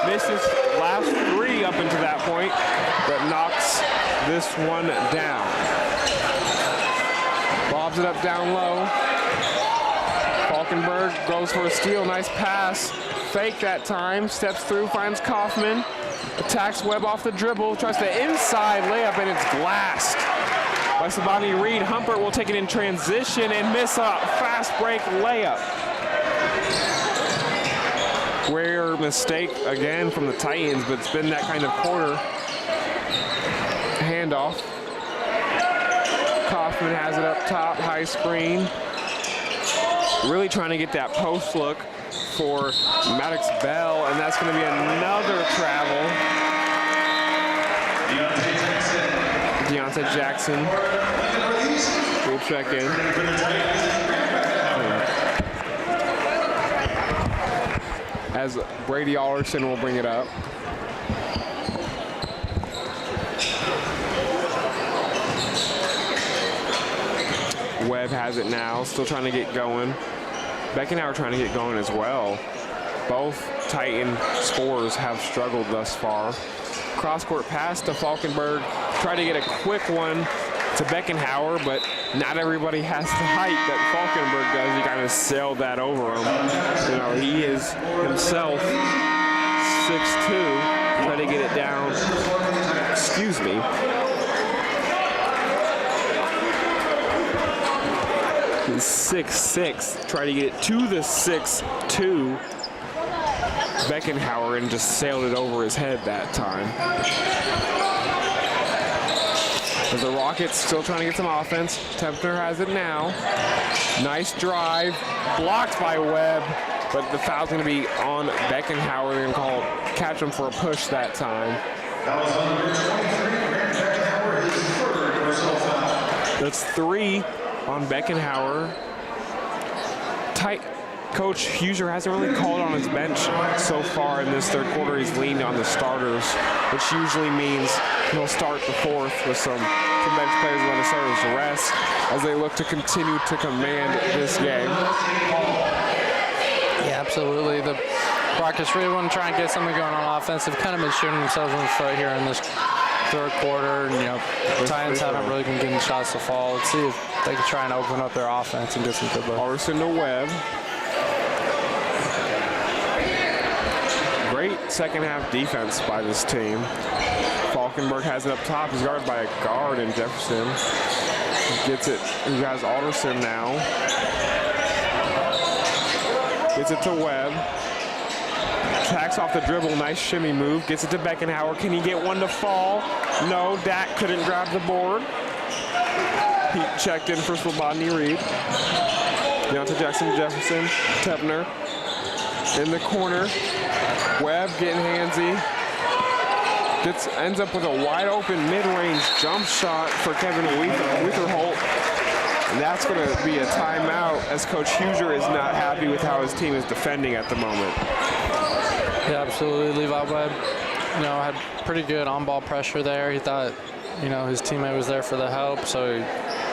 Misses last three up into that point, but knocks this one down. Bobs it up down low. Falkenberg goes for a steal. Nice pass. Fake that time. Steps through, finds Kaufman. Attacks Webb off the dribble. Tries the inside layup, and it's glassed by Slavony Reed. Humbert will take it in transition and miss a fast break layup. Rare mistake again from the Titans, but it's been that kind of quarter. Handoff. Kaufman has it up top, high screen. Really trying to get that post look for Maddox Bell, and that's going to be another travel. Deontay Jackson will check in. As Brady Alderson will bring it up. Webb has it now, still trying to get going. Beckenhauer trying to get going as well. Both Titan scorers have struggled thus far. Cross-court pass to Falkenberg. Try to get a quick one to Beckenhauer, but not everybody has the height that Falkenberg does. He kind of sailed that over him. You know, he is himself 6'2". Try to get it down. Excuse me. He's 6'6". Try to get it to the 6'2". Beckenhauer and just sailed it over his head that time. As the Rockets still trying to get some offense. Tempner has it now. Nice drive. Blocked by Webb, but the foul's going to be on Beckenhauer. They're going to catch him for a push that time. That's 3 on Beckenhauer. Coach Huser hasn't really called on his bench so far in this third quarter. He's leaned on the starters, which usually means he'll start the fourth with some bench players and let the starters rest as they look to continue to command this game. Absolutely. The Rockets really want to try and get something going on offense. They've kind of been shooting themselves in the foot here in this third quarter. And, the Titans haven't really been getting shots to fall. Let's see if they can try and open up their offense and get some good looks. Alderson to Webb. Great second half defense by this team. Falkenberg has it up top. He's guarded by a guard in Jefferson. Gets it. He has Alderson now. Gets it to Webb. Tracks off the dribble. Nice shimmy move. Gets it to Beckenhauer. Can he get one to fall? No. Dak couldn't grab the board. He checked in for Slobodny Reed. Down to Jackson Jefferson. Tebner in the corner. Webb getting handsy. Ends up with a wide open mid-range jump shot for Kevin Witherholt. And that's going to be a timeout as Coach Huger is not happy with how his team is defending at the moment. Yeah, absolutely. Levi Webb, had pretty good on-ball pressure there. He thought, his teammate was there for the help, so he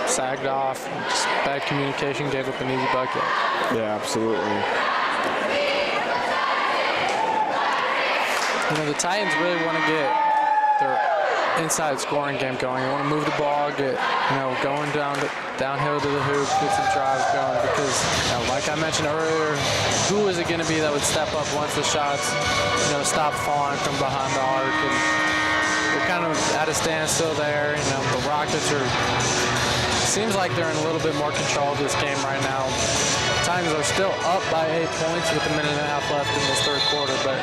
sagged off. Just bad communication, gave up an easy bucket. Yeah, absolutely. The Titans really want to get their inside scoring game going. They want to move the ball, get, going downhill to the hoop, get some drives going because, like I mentioned earlier, who is it going to be that would step up once the shots, stop falling from behind the arc? And they're kind of at a standstill there. The Rockets seems like they're in a little bit more control of this game right now. The Titans are still up by 8 points with a minute and a half left in this third quarter, but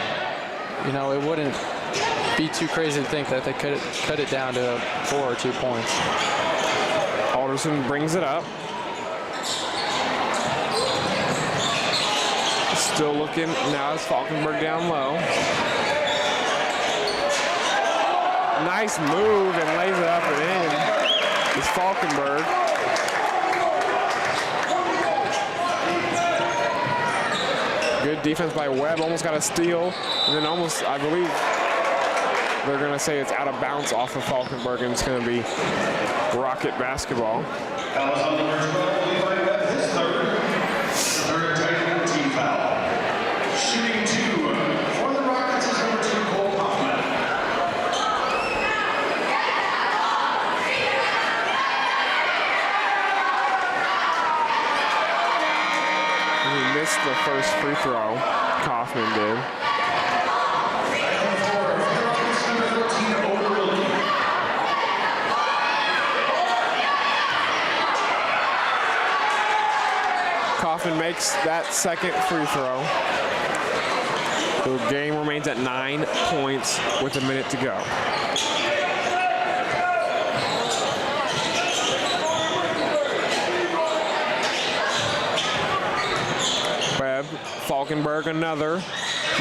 it wouldn't be too crazy to think that they could cut it down to 4 or 2 points. Alderson brings it up. Still looking. Now it's Falkenberg down low. Nice move and lays it up and in. It's Falkenberg. Good defense by Webb. Almost got a steal. And then almost, I believe, they're going to say it's out of bounds off of Falkenberg, and it's going to be Rocket basketball. Foul on number 12, Levi Webb, his third Titan team foul. Shooting 2 for the Rockets is number 2, Cole Hoffman. He missed the first free throw. Kaufman did. Kaufman makes that second free throw. The game remains at 9 points with a minute to go. Webb, Falkenberg, another.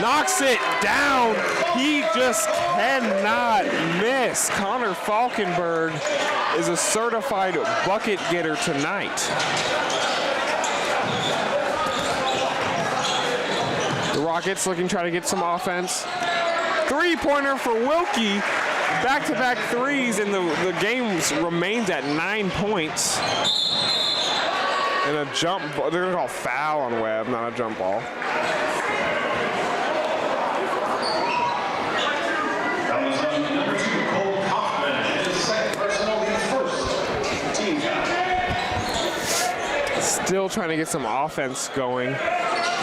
Knocks it down. He just cannot miss. Connor Falkenberg is a certified bucket getter tonight. The Rockets looking to try to get some offense. Three-pointer for Wilkie. Back-to-back threes, and the game remains at 9 points. And a jump ball. They're going to call foul on Webb, not a jump ball. That was on number 2, Cole Hoffman. His second personal, the first team foul. Still trying to get some offense going.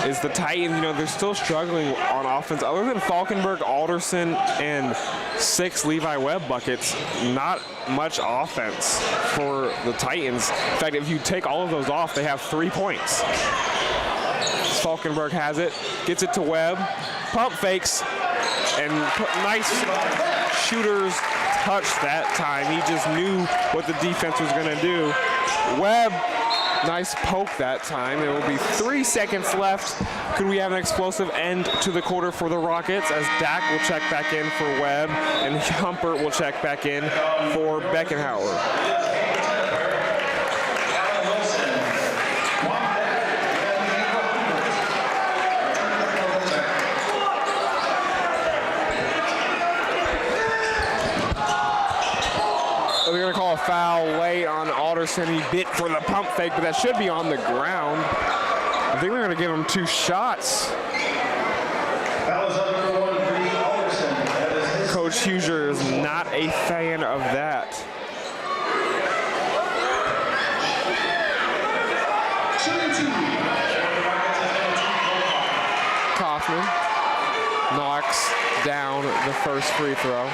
Is the Titans, they're still struggling on offense. Other than Falkenberg, Alderson, and 6 Levi Webb buckets, not much offense for the Titans. In fact, if you take all of those off, they have 3 points. Falkenberg has it, gets it to Webb, pump fakes, and nice shooter's touch that time. He just knew what the defense was going to do. Webb, nice poke that time. It will be 3 seconds left. Could we have an explosive end to the quarter for the Rockets as Dak will check back in for Webb and Humpert will check back in for Beckenhauer. They're going to call a foul late on Alderson. He bit for the pump fake, but that should be on the ground. I think they're going to give him 2 shots. Coach Huger is not a fan of that. Kaufman knocks down the first free throw.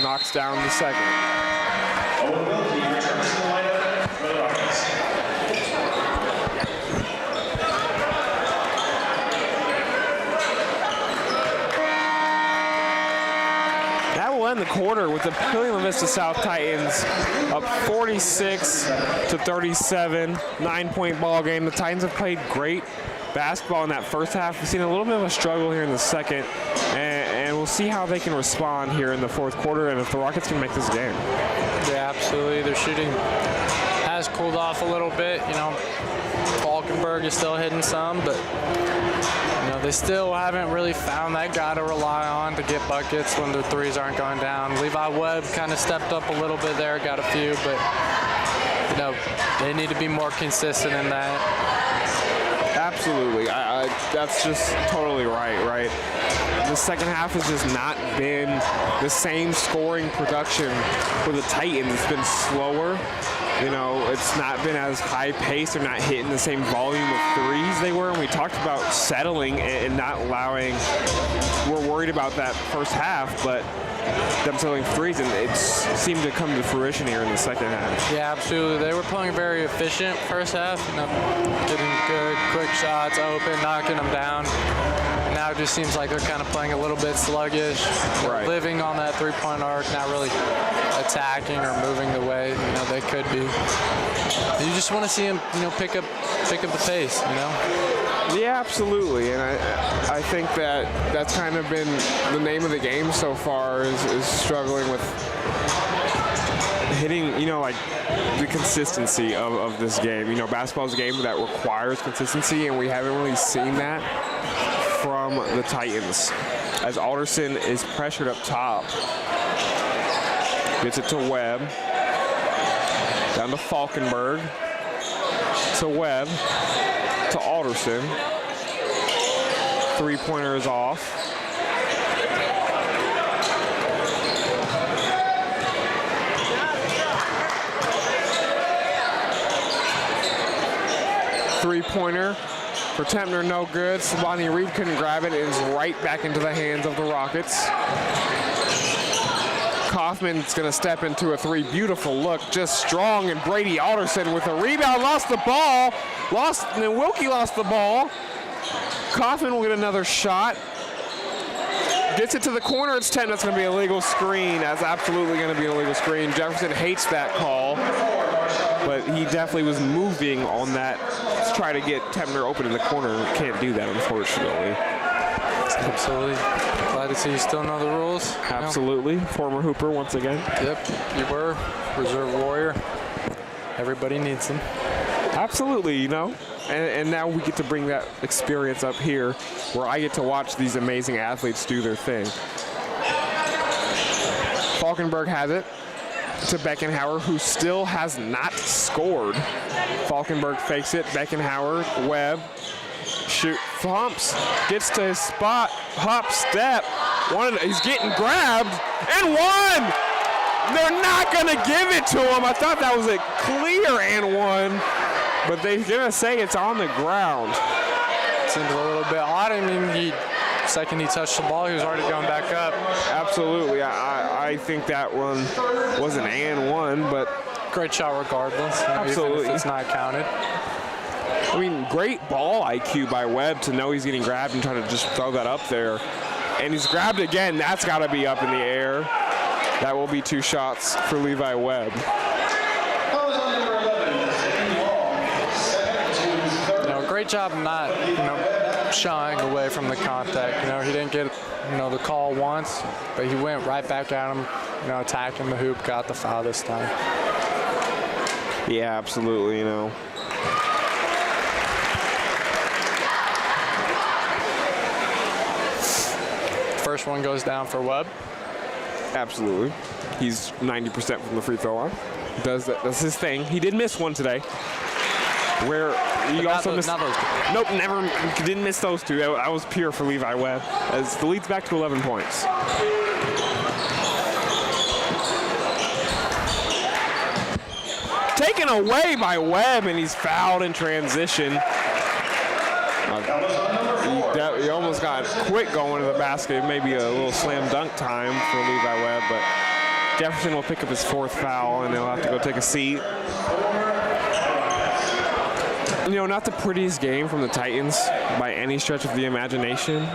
Knocks down the second. That will end the quarter with the Papillion La Vista South Titans up 46-37, 9-point ball game. The Titans have played great basketball in that first half. We've seen a little bit of a struggle here in the second, and we'll see how they can respond here in the fourth quarter and if the Rockets can make this game. Yeah, absolutely. Their shooting has cooled off a little bit. You know, Falkenberg is still hitting some, but you know, they still haven't really found that guy to rely on to get buckets when their threes aren't going down. Levi Webb kind of stepped up a little bit there, got a few, but you know, they need to be more consistent in that. Absolutely. That's just totally right? The second half has just not been the same scoring production for the Titans. It's been slower. You know, it's not been as high paced. They're not hitting the same volume of threes they were. And we talked about settling and not allowing. We're worried about that first half, but them settling threes, and it seemed to come to fruition here in the second half. Yeah, absolutely. They were playing very efficient first half, you know, getting good, quick shots open, knocking them down. Now it just seems like they're kind of playing a little bit sluggish, right, living on that three-point arc, not really attacking or moving the way you know they could be. You just want to see them, you know, pick up the pace, you know. Yeah, absolutely, and I think that that's kind of been the name of the game so far is struggling with hitting, you know, like the consistency of this game. You know, basketball is a game that requires consistency, and we haven't really seen that from the Titans. As Alderson is pressured up top, gets it to Webb, down to Falkenberg, to Webb, to Alderson. Three-pointer is off. Three-pointer for Tempner, no good. Slavani Reed couldn't grab it. It is right back into the hands of the Rockets. Kaufman's going to step into a three. Beautiful look, just strong. And Brady Alderson with a rebound, lost the ball. And then Wilkie lost the ball. Kaufman will get another shot. Gets it to the corner. It's 10. That's going to be a legal screen. That's absolutely going to be a legal screen. Jefferson hates that call, but he definitely was moving on that to try to get Tempner open in the corner. Can't do that, unfortunately. Absolutely. Glad to see you still know the rules. Absolutely. No. Former Hooper once again. Yep, you were. Reserve Warrior. Everybody needs them. Absolutely, you know. And now we get to bring that experience up here where I get to watch these amazing athletes do their thing. Falkenberg has it to Beckenhauer, who still has not scored. Falkenberg fakes it. Beckenhauer, Webb, shoot, humps, gets to his spot, hop, step. He's getting grabbed, and one! They're not going to give it to him. I thought that was a clear and one, but they're going to say it's on the ground. Seems a little bit odd. I mean, second he touched the ball, he was already going back up. Absolutely. I think that one was an and one, but great shot regardless. Absolutely. Even if it's not counted. I mean, great ball IQ by Webb to know he's getting grabbed and try to just throw that up there. And he's grabbed again. That's got to be up in the air. That will be 2 shots for Levi Webb. You know, great job not, you know, shying away from the contact. You know, he didn't get, you know, the call once, but he went right back at him, you know, attacking the hoop, got the foul this time. Yeah, absolutely, you know. first one goes down for Webb. Absolutely. He's 90% from the free throw line. That's his thing. He did miss one today. Where he also missed. Nope, never. Didn't miss those two. That was pure for Levi Webb. As the lead's back to 11 points. Taken away by Webb, and he's fouled in transition. He almost got quick going to the basket. Maybe a little slam dunk time for Levi Webb, but Jefferson will pick up his 4th foul, and he'll have to go take a seat. You know, not the prettiest game from the Titans by any stretch of the imagination,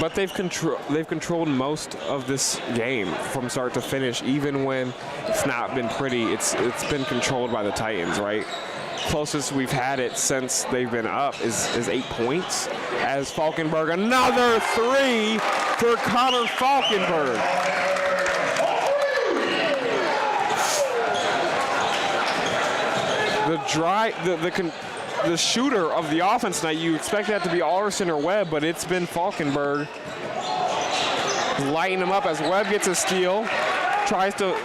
but they've controlled most of this game from start to finish. Even when it's not been pretty, it's been controlled by the Titans, right? Closest we've had it since they've been up is 8 points. As Falkenberg, another 3 for Connor Falkenberg. The shooter of the offense tonight, you expect that to be Alderson or Webb, but it's been Falkenberg lighting him up as Webb gets a steal, tries to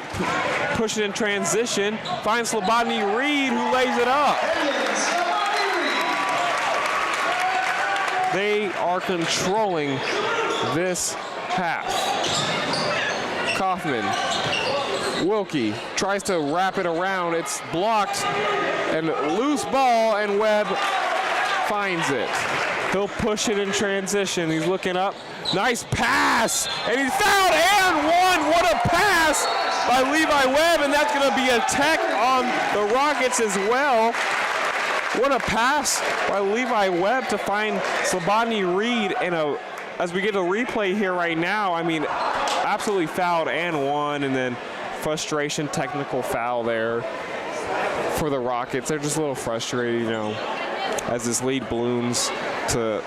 push it in transition, finds Slobodny Reed, who lays it up. They are controlling this half. Kaufman. Wilkie tries to wrap it around. It's blocked and loose ball, and Webb finds it. He'll push it in transition. He's looking up. Nice pass, and he's fouled and one. What a pass by Levi Webb, and that's going to be a tech on the Rockets as well. What a pass by Levi Webb to find Slobodny Reed, and as we get a replay here right now, I mean, absolutely fouled and one, and then frustration, technical foul there for the Rockets. They're just a little frustrated, you know, as this lead blooms to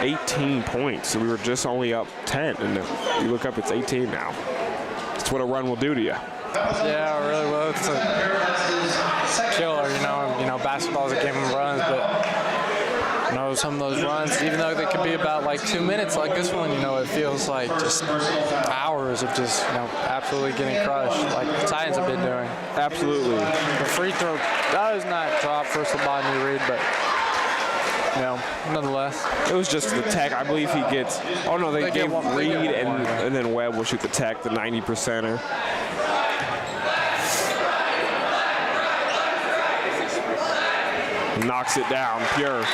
18 points. So we were just only up 10, and you look up, it's 18 now. That's what a run will do to you. Yeah, it really will. It's a killer, you know, basketball is a game of runs, but you know, some of those runs, even though they could be about like 2 minutes like this one, you know, it feels like just hours of just, you know, absolutely getting crushed like the Titans have been doing. Absolutely. The free throw does not drop for Slobodny Reed, but, you know, nonetheless. It was just the tech. I believe he gets, oh no, they gave Reed and then Webb will shoot the tech, the 90%er. Knocks it down, pure.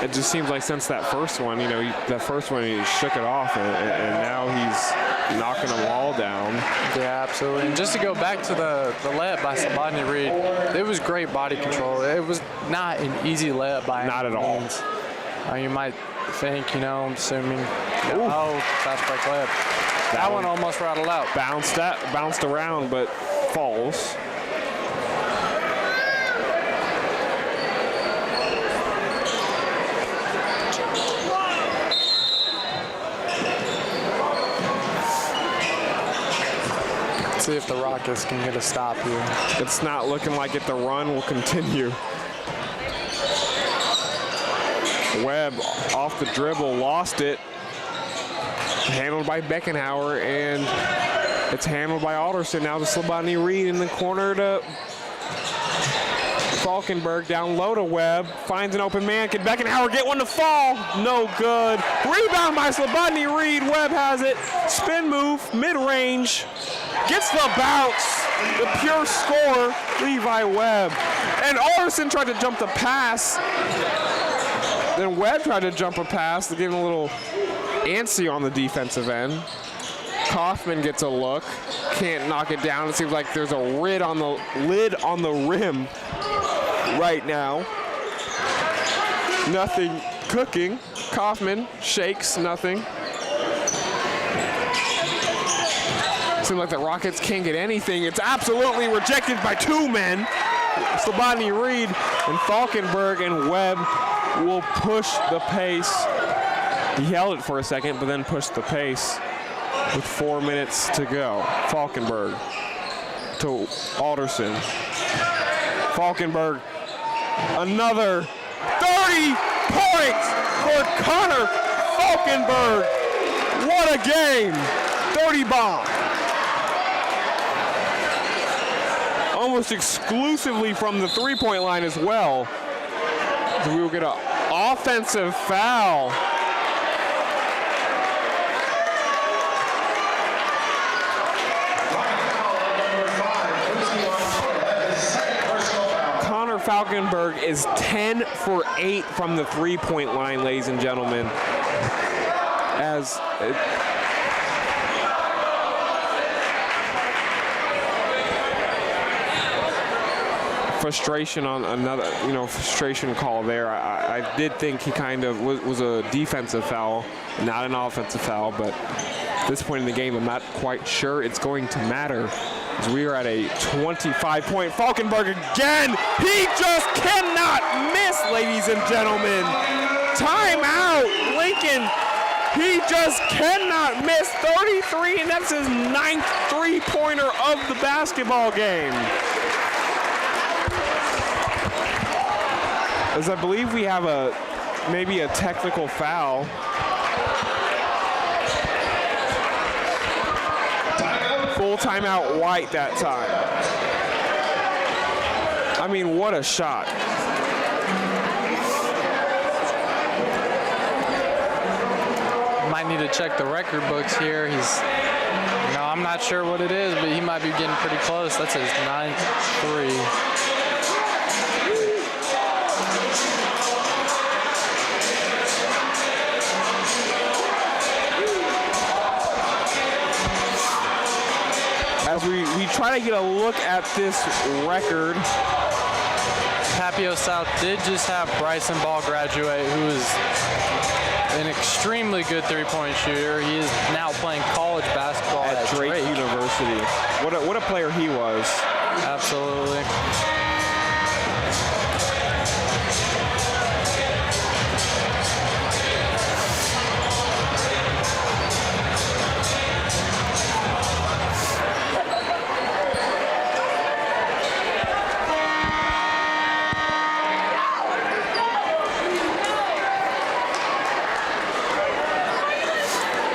It just seems like since that first one, you know, he shook it off, and now he's knocking them all down. Yeah, absolutely. And just to go back to the layup by Slobodny Reed, it was great body control. It was not an easy layup by not any at means. You might think, you know, assuming, oh, fast break layup. That one almost rattled out. Bounced around, but falls. See if the Rockets can get a stop here. It's not looking like it. The run will continue. Webb off the dribble, lost it. Handled by Beckenhauer, and it's handled by Alderson. Now to Slobodny Reed in the corner to Falkenberg, down low to Webb. Finds an open man. Can Beckenhauer get one to fall? No good. Rebound by Slobodny Reed. Webb has it. Spin move, mid-range. Gets the bounce. The pure score, Levi Webb. And Alderson tried to jump the pass. Then Webb tried to jump a pass, getting a little antsy on the defensive end. Kaufman gets a look. Can't knock it down. It seems like there's a lid on the rim right now. Nothing cooking. Kaufman shakes, nothing. Seems like the Rockets can't get anything. It's absolutely rejected by two men. Slobodny Reed and Falkenberg, and Webb will push the pace. He held it for a second, but then pushed the pace with 4 minutes to go. Falkenberg to Alderson. Falkenberg, another 30 points for Connor Falkenberg. What a game. 30 bomb. Almost exclusively from the three-point line as well. So we will get an offensive foul. Connor Falkenberg is 10 for 8 from the three-point line, ladies and gentlemen. As frustration on another, frustration call there. I did think he kind of was a defensive foul, not an offensive foul, but at this point in the game, I'm not quite sure it's going to matter. As we are at a 25-point Falkenberg again. He just cannot miss, ladies and gentlemen. Timeout, Lincoln. He just cannot miss. 33, and that's his 9th three-pointer of the basketball game. As I believe we have maybe a technical foul. Full timeout White that time. I mean, what a shot. Might need to check the record books here. I'm not sure what it is, but he might be getting pretty close. That's his 9th three. As we try to get a look at this record. Papillion South did just have Bryson Ball graduate, who is an extremely good three-point shooter. He is now playing college basketball at Drake University. What a player he was. Absolutely.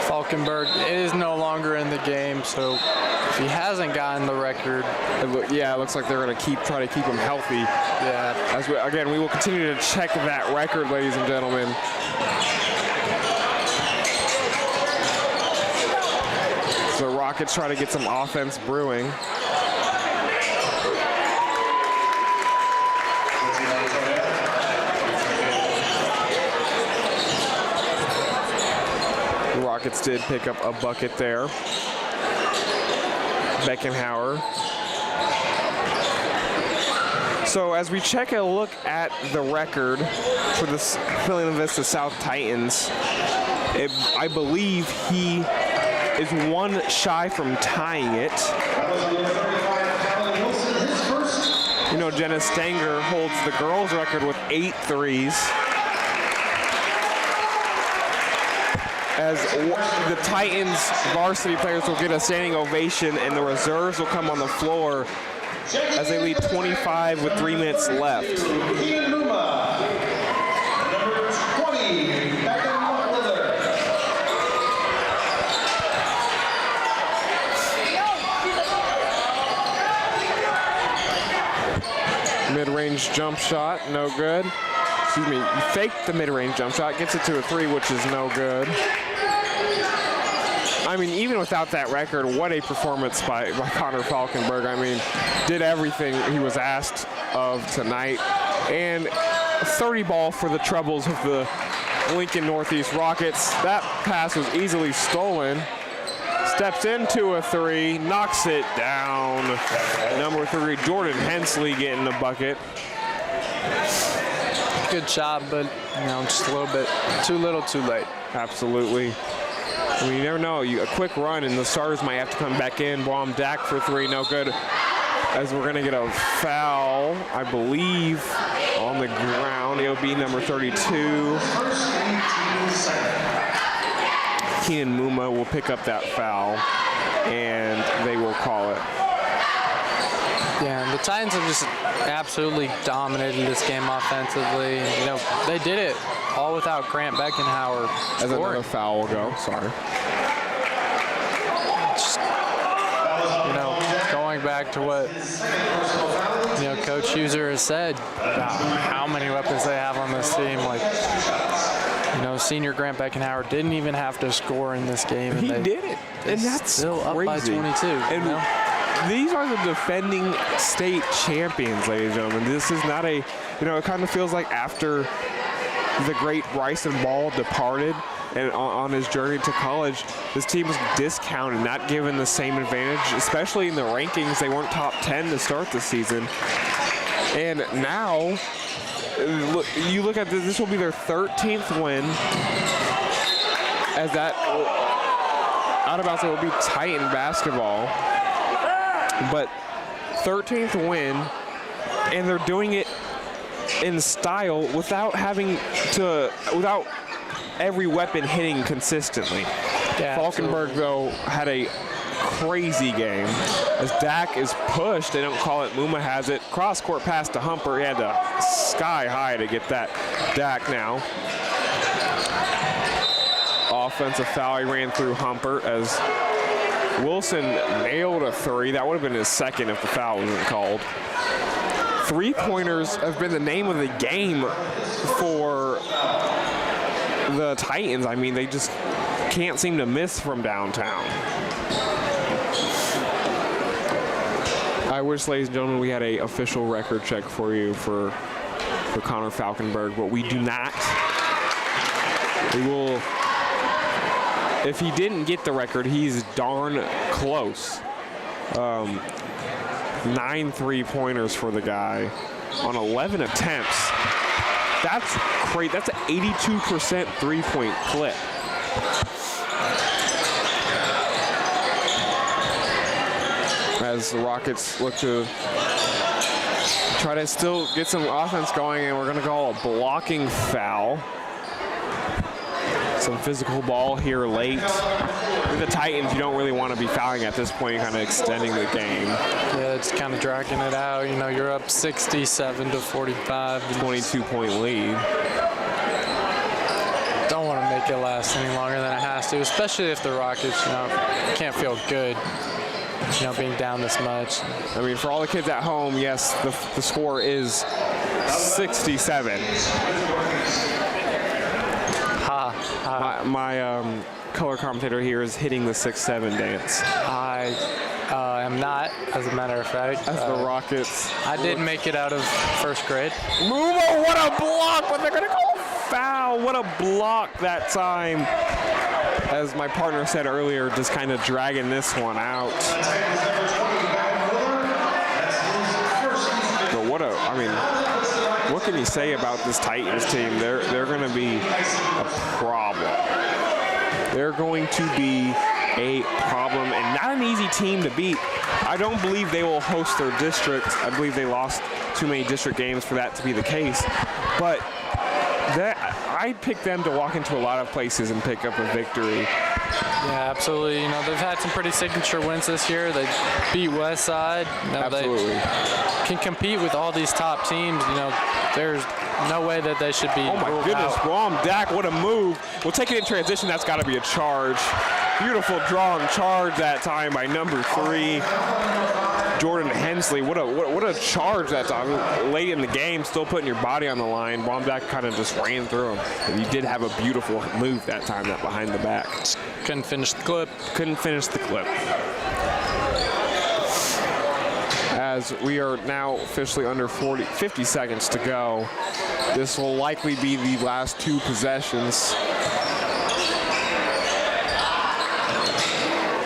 Falkenberg is no longer in the game, so if he hasn't gotten the record, it looks like they're going to try to keep him healthy. Yeah. Again, we will continue to check that record, ladies and gentlemen. So the Rockets try to get some offense brewing. Rockets did pick up a bucket there. Beckenhauer. So as we check a look at the record for the Papillion La Vista South Titans, I believe he is one shy from tying it. Jenna Stanger holds the girls' record with 8 threes. As the Titans varsity players will get a standing ovation and the reserves will come on the floor as they lead 25 with 3 minutes left. Mid-range jump shot, no good. Excuse me, he faked the mid-range jump shot, gets it to a 3, which is no good. I mean, even without that record, what a performance by Connor Falkenberg. I mean, did everything he was asked of tonight. And 30 ball for the troubles of the Lincoln Northeast Rockets. That pass was easily stolen. Steps into a 3, knocks it down. Number 3, Jordan Hensley getting the bucket. Good shot, but just a little bit too little, too late. Absolutely. I mean, you never know. A quick run, and the starters might have to come back in. Baum Dak for 3, no good. As we're going to get a foul, I believe, on the ground. It'll be number 32. Keenan Muma will pick up that foul, and they will call it. Yeah, The Titans have just absolutely dominated this game offensively. You know, they did it all without Grant Beckenhauer As scoring. another foul will go. Sorry. Just, you know, going back to what Coach User has said about how many weapons they have on this team. Like, senior Grant Beckenhauer didn't even have to score in this game. And he did it, and that's still crazy. Up by 22. And these are the defending state champions, ladies and gentlemen. This is not a, it kind of feels like after the great Bryson Ball departed and on his journey to college, this team was discounted, not given the same advantage, especially in the rankings. They weren't top 10 to start the season. And now, you look at this will be their 13th win, as that, out of bounds, it will be Titan basketball. But 13th win, and they're doing it in style without every weapon hitting consistently. Yeah, Falkenberg, though, had a crazy game. As Dak is pushed, they don't call it, Muma has it. Cross-court pass to Humper. He had to sky high to get that. Dak now. Offensive foul, he ran through Humper as Wilson nailed a three. That would have been his second if the foul wasn't called. Three-pointers have been the name of the game for the Titans. I mean, they just can't seem to miss from downtown. I wish, ladies and gentlemen, we had an official record check for you for Connor Falkenberg, but we do not. We will, if he didn't get the record, he's darn close. 9 3-pointers for the guy on 11 attempts. That's great. That's an 82% three-point clip. As the Rockets look to try to still get some offense going, and we're going to call a blocking foul. Some physical ball here late. With the Titans, you don't really want to be fouling at this point, kind of extending the game. Yeah, it's kind of dragging it out. You're up 67-45. 22-point lead. Don't want to make it last any longer than it has to, especially if the Rockets, can't feel good, being down this much. I mean, for all the kids at home, yes, the score is 67. My color commentator here is hitting the 6-7 dance. I am not, as a matter of fact. As the Rockets. I did make it out of first grade. Mumo, what a block! But they're going to call foul. What a block that time. As my partner said earlier, just kind of dragging this one out. But what can you say about this Titans team? They're going to be a problem. They're going to be a problem and not an easy team to beat. I don't believe they will host their district. I believe they lost too many district games for that to be the case. But I'd pick them to walk into a lot of places and pick up a victory. Yeah, absolutely. They've had some pretty signature wins this year. They beat Westside. Absolutely. They can compete with all these top teams. There's no way that they should be. Oh my goodness, Rom Dak, what a move. We'll take it in transition. That's got to be a charge. Beautiful draw and charge that time by number 3. Jordan Hensley, what a charge that time. Late in the game, still putting your body on the line. Baumbeck kind of just ran through him. And he did have a beautiful move that time, that behind the back. Couldn't finish the clip. Couldn't finish the clip. As we are now officially under 50 seconds to go. This will likely be the last 2 possessions.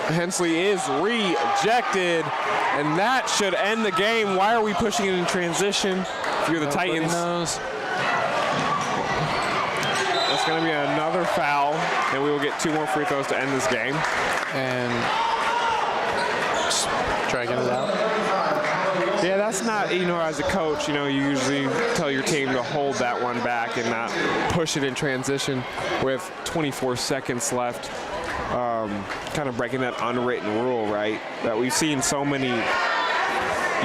Hensley is rejected, and that should end the game. Why are we pushing it in transition? If you're the Titans. Knows. That's going to be another foul, and we will get 2 more free throws to end this game. And just dragging it out. Yeah, that's not, as a coach, you usually tell your team to hold that one back and not push it in transition with 24 seconds left. Kind of breaking that unwritten rule, right? That we've seen so many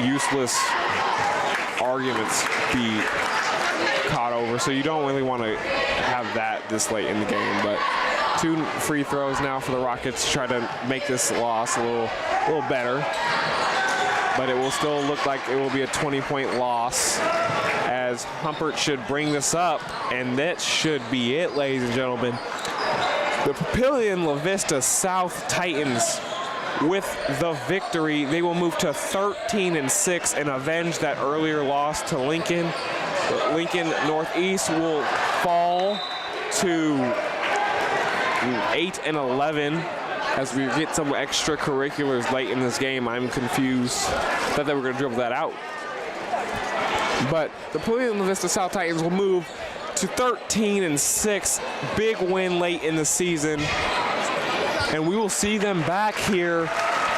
useless arguments be caught over. So you don't really want to have that this late in the game. But 2 free throws now for the Rockets to try to make this loss a little better. But it will still look like it will be a 20-point loss, as Humpert should bring this up, and that should be it, ladies and gentlemen. The Papillion La Vista South Titans with the victory. They will move to 13-6 and avenge that earlier loss to Lincoln. Lincoln Northeast will fall to 8-11 as we get some extracurriculars late in this game. I'm confused. Thought they were going to dribble that out. But the Papillion La Vista South Titans will move to 13-6. Big win late in the season. And we will see them back here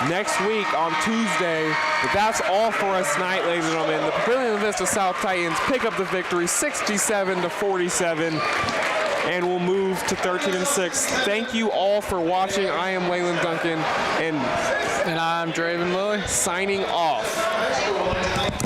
next week on Tuesday. But that's all for us tonight, ladies and gentlemen. The Papillion La Vista South Titans pick up the victory 67-47. And we'll move to 13-6. Thank you all for watching. I am Lailend Duncan. And I'm Draiven Lilly. Signing off.